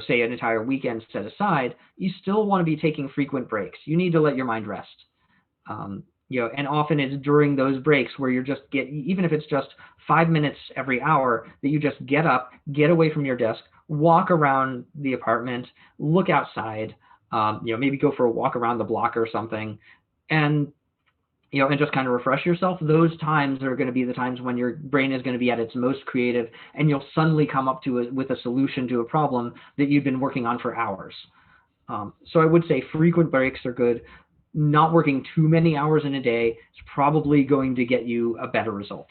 S2: say an entire weekend set aside, you still want to be taking frequent breaks. You need to let your mind rest. And often it's during those breaks where you're even if it's just 5 minutes every hour, that you just get up, get away from your desk, walk around the apartment, look outside, maybe go for a walk around the block or something, and just kind of refresh yourself. Those times are going to be the times when your brain is going to be at its most creative, and you'll suddenly come up with a solution to a problem that you've been working on for hours. So I would say frequent breaks are good. Not working too many hours in a day is probably going to get you a better result.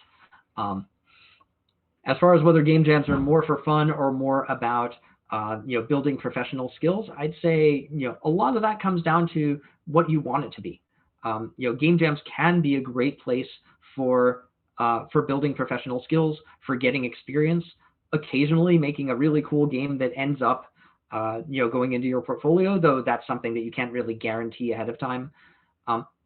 S2: As far as whether game jams are more for fun or more about building professional skills, I'd say a lot of that comes down to what you want it to be. Game jams can be a great place for building professional skills, for getting experience, occasionally making a really cool game that ends up going into your portfolio, though that's something that you can't really guarantee ahead of time.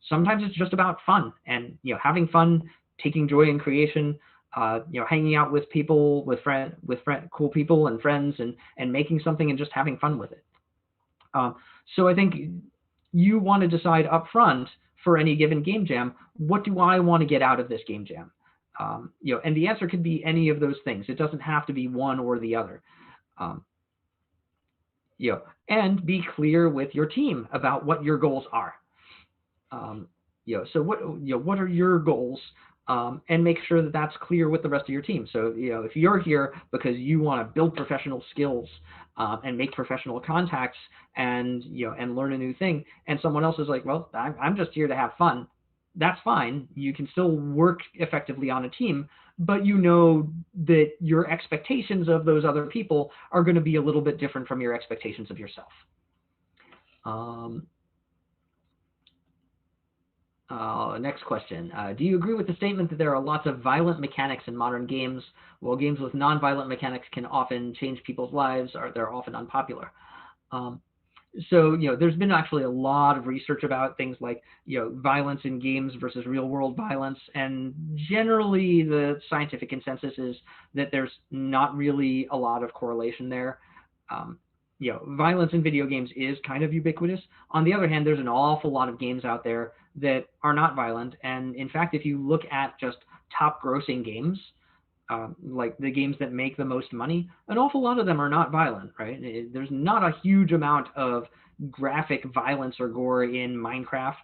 S2: Sometimes it's just about fun and having fun, taking joy in creation, hanging out with people, with cool people and friends, and making something and just having fun with it. So I think you want to decide up front for any given game jam, what do I want to get out of this game jam? And the answer could be any of those things. It doesn't have to be one or the other. And be clear with your team about what your goals are. So what are your goals? And make sure that that's clear with the rest of your team. So, if you're here because you want to build professional skills and make professional contacts and learn a new thing, and someone else is like, well, I'm just here to have fun, that's fine. You can still work effectively on a team, but that your expectations of those other people are going to be a little bit different from your expectations of yourself. Next question. Do you agree with the statement that there are lots of violent mechanics in modern games, while games with non-violent mechanics can often change people's lives, or they're often unpopular? So, there's been actually a lot of research about things like, violence in games versus real-world violence, and generally the scientific consensus is that there's not really a lot of correlation there. Violence in video games is kind of ubiquitous. On the other hand, there's an awful lot of games out there that are not violent, and in fact, if you look at just top grossing games, like the games that make the most money, an awful lot of them are not violent, right? There's not a huge amount of graphic violence or gore in Minecraft.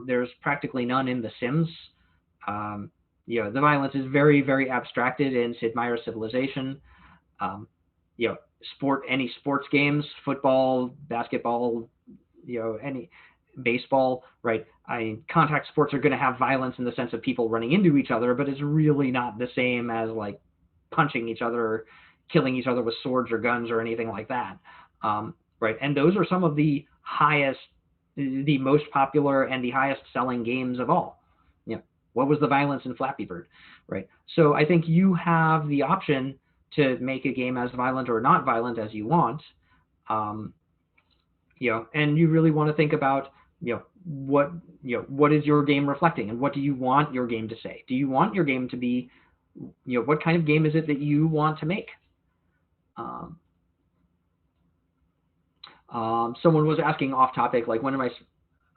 S2: There's practically none in The Sims. The violence is very, very abstracted in Sid Meier's Civilization. Any sports games, football, basketball, any baseball, right? Contact sports are going to have violence in the sense of people running into each other, but it's really not the same as like punching each other, or killing each other with swords or guns or anything like that, right? And those are some of the most popular and the highest selling games of all. What was the violence in Flappy Bird, right? So I think you have the option to make a game as violent or not violent as you want, and you really want to think about what is your game reflecting, and what do you want your game to say? Do you want your game to be, what kind of game is it that you want to make? Someone was asking off topic, like, when am I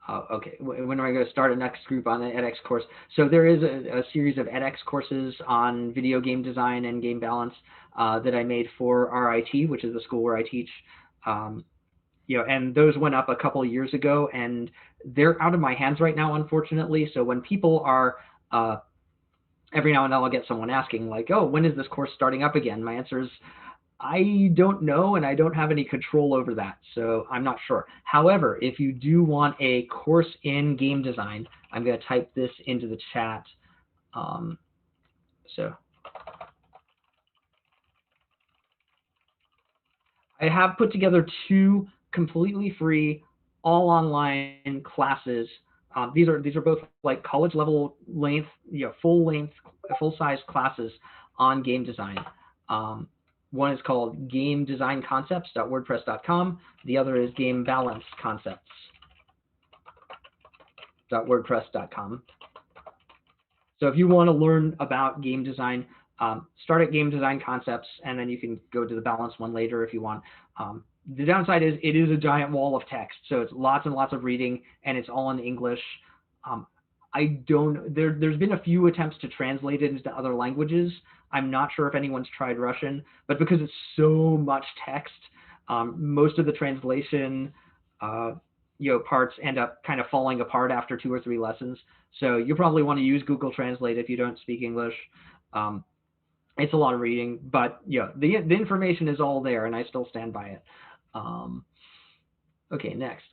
S2: going to start a next group on the edX course? So there is a series of edX courses on video game design and game balance that I made for RIT, which is the school where I teach. And those went up a couple of years ago, and they're out of my hands right now, unfortunately. So when people are, every now and then I'll get someone asking, like, oh, when is this course starting up again? My answer is, I don't know, and I don't have any control over that, so I'm not sure. However, if you do want a course in game design, I'm going to type this into the chat. So I have put together 2 completely free, all online classes. These are both like college level length, full size classes on game design. One is called Game Design Concepts.wordpress.com. The other is Game Balance Concepts.wordpress.com. So if you want to learn about game design, start at Game Design Concepts, and then you can go to the Balance one later if you want. The downside is it is a giant wall of text, so it's lots and lots of reading, and it's all in English. There's been a few attempts to translate it into other languages. I'm not sure if anyone's tried Russian, but because it's so much text, most of the translation parts end up kind of falling apart after 2 or 3 lessons. So you probably want to use Google Translate if you don't speak English. It's a lot of reading, but the information is all there, and I still stand by it. Okay, next.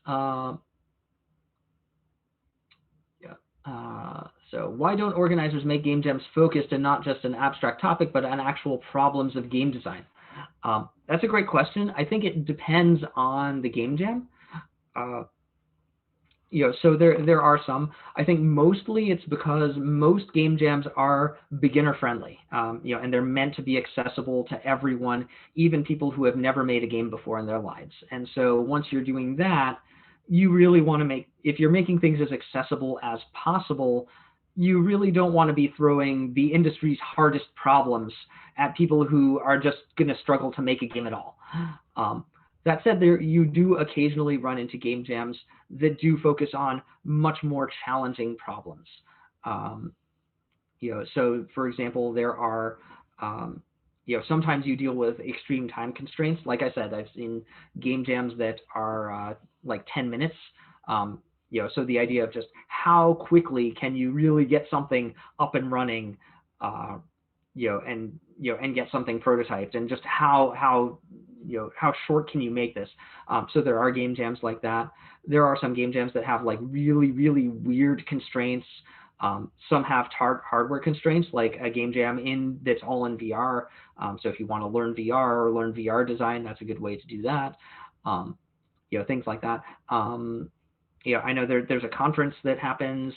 S2: So why don't organizers make game jams focused and not just an abstract topic, but on actual problems of game design? That's a great question. I think it depends on the game jam. So there are some. I think mostly it's because most game jams are beginner friendly, and they're meant to be accessible to everyone, even people who have never made a game before in their lives. And so once you're doing that, you really want to if you're making things as accessible as possible, you really don't want to be throwing the industry's hardest problems at people who are just going to struggle to make a game at all. That said, you do occasionally run into game jams that do focus on much more challenging problems. So for example, there are, sometimes you deal with extreme time constraints. Like I said, I've seen game jams that are like 10 minutes. So the idea of just how quickly can you really get something up and running, and get something prototyped, and just how short can you make this? So there are game jams like that. There are some game jams that have like really, really weird constraints. Some have hardware constraints, like a game jam that's all in VR. So if you want to learn VR or learn VR design, that's a good way to do that. Things like that. I know there's a conference that happens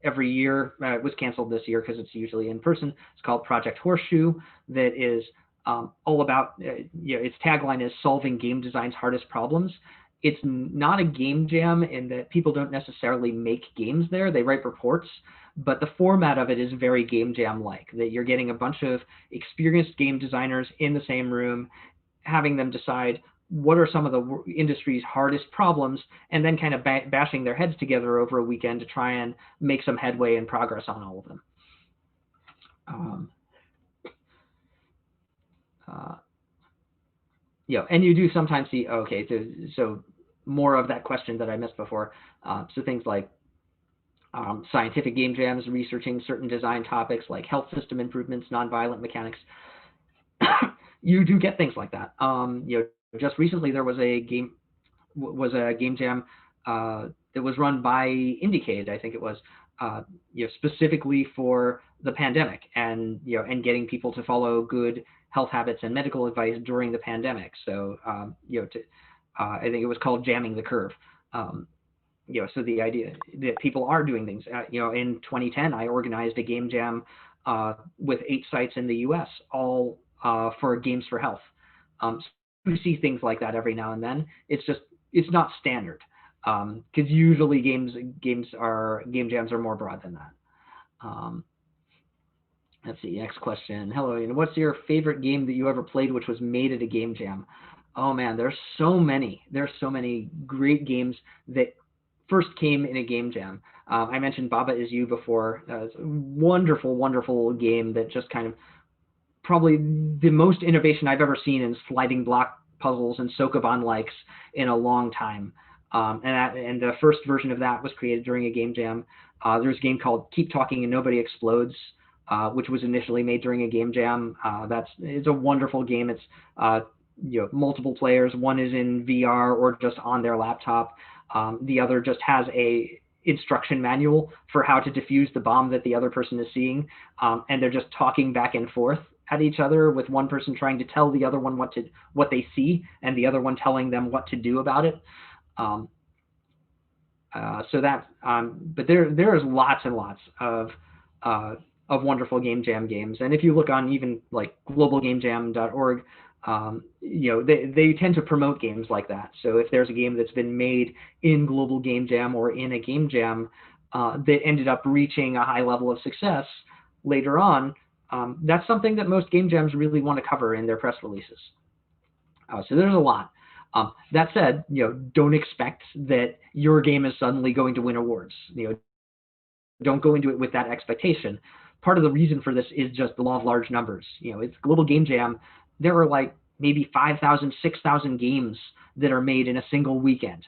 S2: every year. It was canceled this year because it's usually in person. It's called Project Horseshoe. That is all about, its tagline is solving game design's hardest problems. It's not a game jam in that people don't necessarily make games there. They write reports, but the format of it is very game jam-like, that you're getting a bunch of experienced game designers in the same room, having them decide what are some of the industry's hardest problems, and then kind of bashing their heads together over a weekend to try and make some headway and progress on all of them. And you do sometimes see, so more of that question that I missed before. So things like scientific game jams, researching certain design topics like health system improvements, nonviolent mechanics. You do get things like that. Just recently there was a game jam that was run by Indiecade, I think it was, specifically for the pandemic, and getting people to follow good health habits and medical advice during the pandemic. So I think it was called Jamming the Curve. So the idea that people are doing things. In 2010, I organized a game jam with 8 sites in the U.S., all for Games for Health. So we see things like that every now and then. It's not standard, because usually game jams are more broad than that. Let's see, next question. Hello, Ian. What's your favorite game that you ever played which was made at a game jam? Oh man, there's so many. There's so many great games that first came in a game jam. I mentioned Baba Is You before. It's a wonderful, wonderful game that just kind of probably the most innovation I've ever seen in sliding block puzzles and Sokoban likes in a long time. And the first version of that was created during a game jam. There's a game called Keep Talking and Nobody Explodes, which was initially made during a game jam. It's a wonderful game. It's multiple players. One is in VR or just on their laptop. The other just has a instruction manual for how to defuse the bomb that the other person is seeing, and they're just talking back and forth at each other, with one person trying to tell the other one what they see, and the other one telling them what to do about it. But there is lots and lots of wonderful game jam games, and if you look on even like globalgamejam.org, they tend to promote games like that. So if there's a game that's been made in Global Game Jam or in a game jam that ended up reaching a high level of success later on, that's something that most game jams really want to cover in their press releases. So there's a lot. That said, don't expect that your game is suddenly going to win awards. Don't go into it with that expectation. Part of the reason for this is just the law of large numbers. It's Global Game Jam. There are like maybe 5,000, 6,000 games that are made in a single weekend.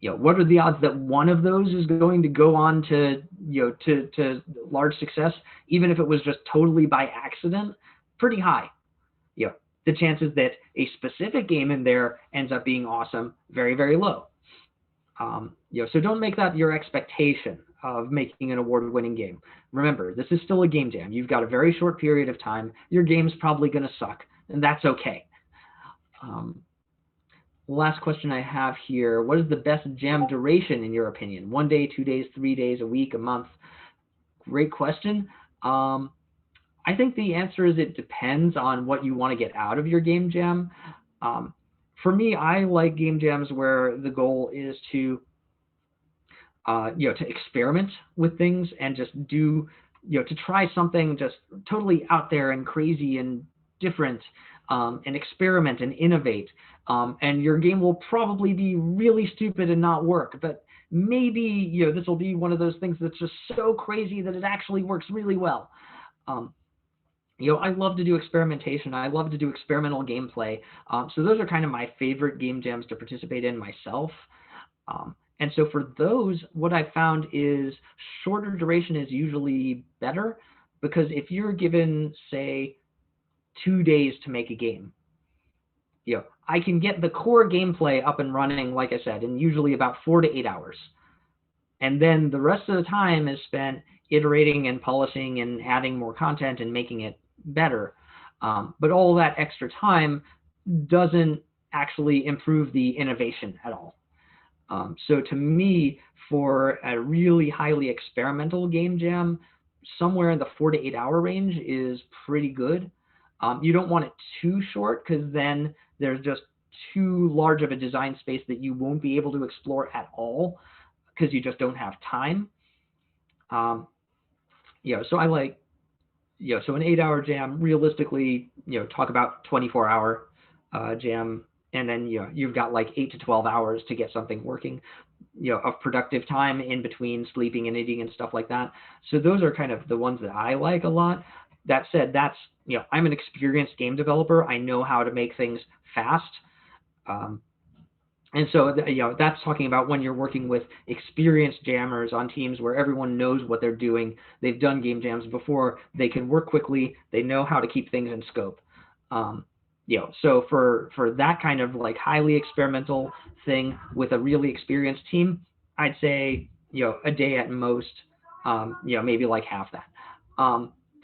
S2: What are the odds that one of those is going to go on to large success, even if it was just totally by accident? Pretty high. The chances that a specific game in there ends up being awesome, very, very low. So don't make that your expectation of making an award-winning game. Remember, this is still a game jam. You've got a very short period of time. Your game's probably going to suck, and that's okay. Last question I have here, what is the best jam duration in your opinion? 1 day, 2 days, 3 days, a week, a month? Great question. I think the answer is it depends on what you want to get out of your game jam. For me, I like game jams where the goal is to experiment with things and just do, to try something just totally out there and crazy and different, and experiment and innovate. And your game will probably be really stupid and not work, but maybe this will be one of those things that's just so crazy that it actually works really well. I love to do experimentation. I love to do experimental gameplay. So those are kind of my favorite game jams to participate in myself. And so for those, what I found is shorter duration is usually better, because if you're given, say, 2 days to make a game, I can get the core gameplay up and running, like I said, in usually about 4 to 8 hours. And then the rest of the time is spent iterating and polishing and adding more content and making it better. But all that extra time doesn't actually improve the innovation at all. So to me, for a really highly experimental game jam, somewhere in the 4 to 8 hour range is pretty good. You don't want it too short, because then there's just too large of a design space that you won't be able to explore at all, because you just don't have time. So I like, so an 8 hour jam, realistically, talk about 24-hour jam, and then you've got like 8 to 12 hours to get something working, of productive time in between sleeping and eating and stuff like that. So those are kind of the ones that I like a lot. That said, that's, I'm an experienced game developer. I know how to make things fast. And so, that's talking about when you're working with experienced jammers on teams where everyone knows what they're doing. They've done game jams before. They can work quickly. They know how to keep things in scope. So for that kind of like highly experimental thing with a really experienced team, I'd say, a day at most, maybe like half that.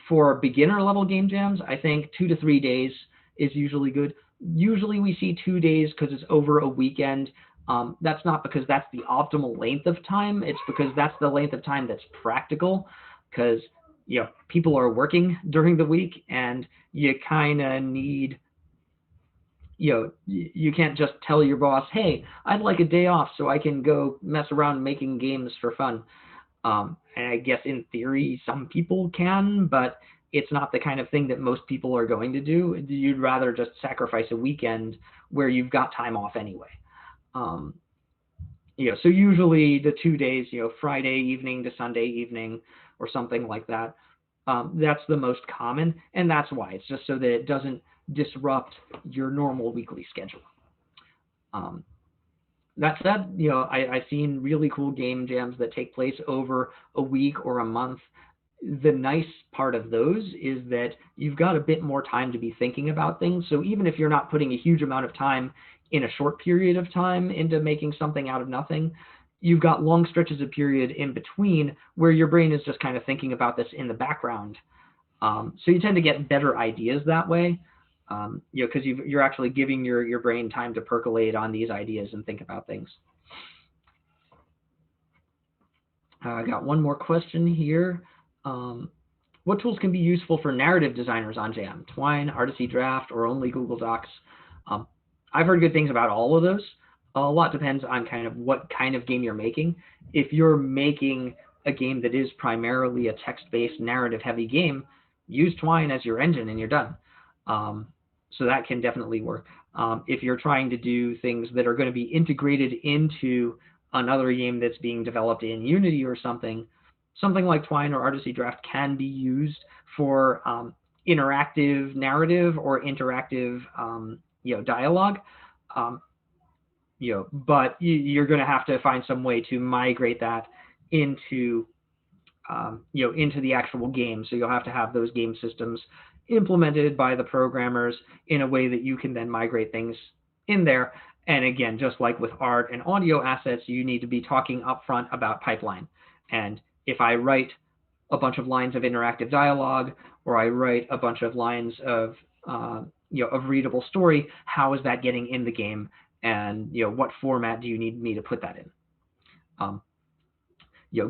S2: For beginner level game jams, I think 2 to 3 days is usually good. Usually we see 2 days because it's over a weekend. That's not because that's the optimal length of time. It's because that's the length of time that's practical, because people are working during the week, and you kind of need, you can't just tell your boss, hey, I'd like a day off so I can go mess around making games for fun. And I guess in theory some people can, but it's not the kind of thing that most people are going to do. You'd rather just sacrifice a weekend where you've got time off anyway. So usually the 2 days, Friday evening to Sunday evening or something like that, that's the most common, and that's why. It's just so that it doesn't disrupt your normal weekly schedule. That said, I've seen really cool game jams that take place over a week or a month. The nice part of those is that you've got a bit more time to be thinking about things. So even if you're not putting a huge amount of time in a short period of time into making something out of nothing, you've got long stretches of period in between where your brain is just kind of thinking about this in the background. So you tend to get better ideas that way, because you're actually giving your brain time to percolate on these ideas and think about things. I got one more question here. What tools can be useful for narrative designers on Jam? Twine, Artisy Draft, or only Google Docs? I've heard good things about all of those. A lot depends on kind of what kind of game you're making. If you're making a game that is primarily a text-based, narrative-heavy game, use Twine as your engine and you're done. So that can definitely work. If you're trying to do things that are going to be integrated into another game that's being developed in Unity or something like Twine or Artisy Draft can be used for interactive narrative or interactive dialogue. But you're going to have to find some way to migrate that into into the actual game. So you'll have to have those game systems implemented by the programmers in a way that you can then migrate things in there. And again, just like with art and audio assets, you need to be talking upfront about pipeline. And if I write a bunch of lines of interactive dialogue, or I write a bunch of lines of of readable story, how is that getting in the game? And what format do you need me to put that in?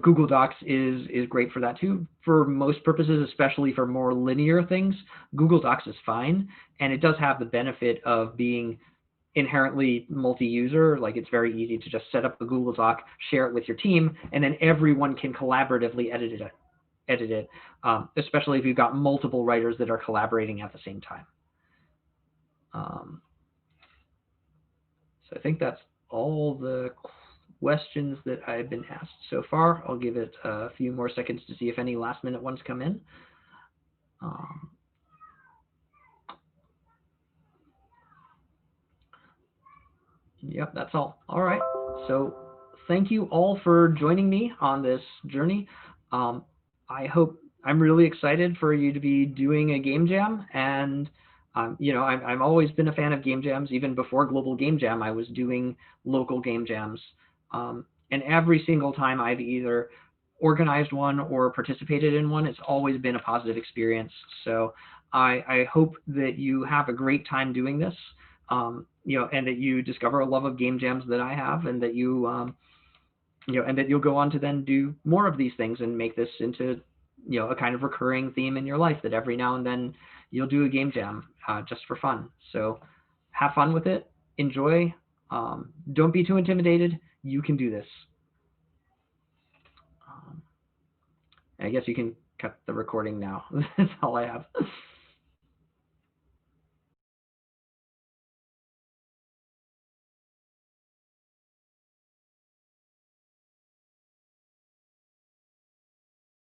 S2: Google Docs is great for that too. For most purposes, especially for more linear things, Google Docs is fine, and it does have the benefit of being inherently multi-user. Like, it's very easy to just set up a Google Doc, share it with your team, and then everyone can collaboratively edit it, especially if you've got multiple writers that are collaborating at the same time. So I think that's all the questions that I've been asked so far. I'll give it a few more seconds to see if any last minute ones come in. Yep, that's all. All right. So thank you all for joining me on this journey. I'm really excited for you to be doing a game jam, and I've always been a fan of game jams. Even before Global Game Jam, I was doing local game jams, and every single time I've either organized one or participated in one, it's always been a positive experience. So I hope that you have a great time doing this. And that you discover a love of game jams that I have, and that and that you'll go on to then do more of these things and make this into, a kind of recurring theme in your life, that every now and then you'll do a game jam just for fun. So have fun with it, enjoy, don't be too intimidated. You can do this. I guess you can cut the recording now. That's all I have.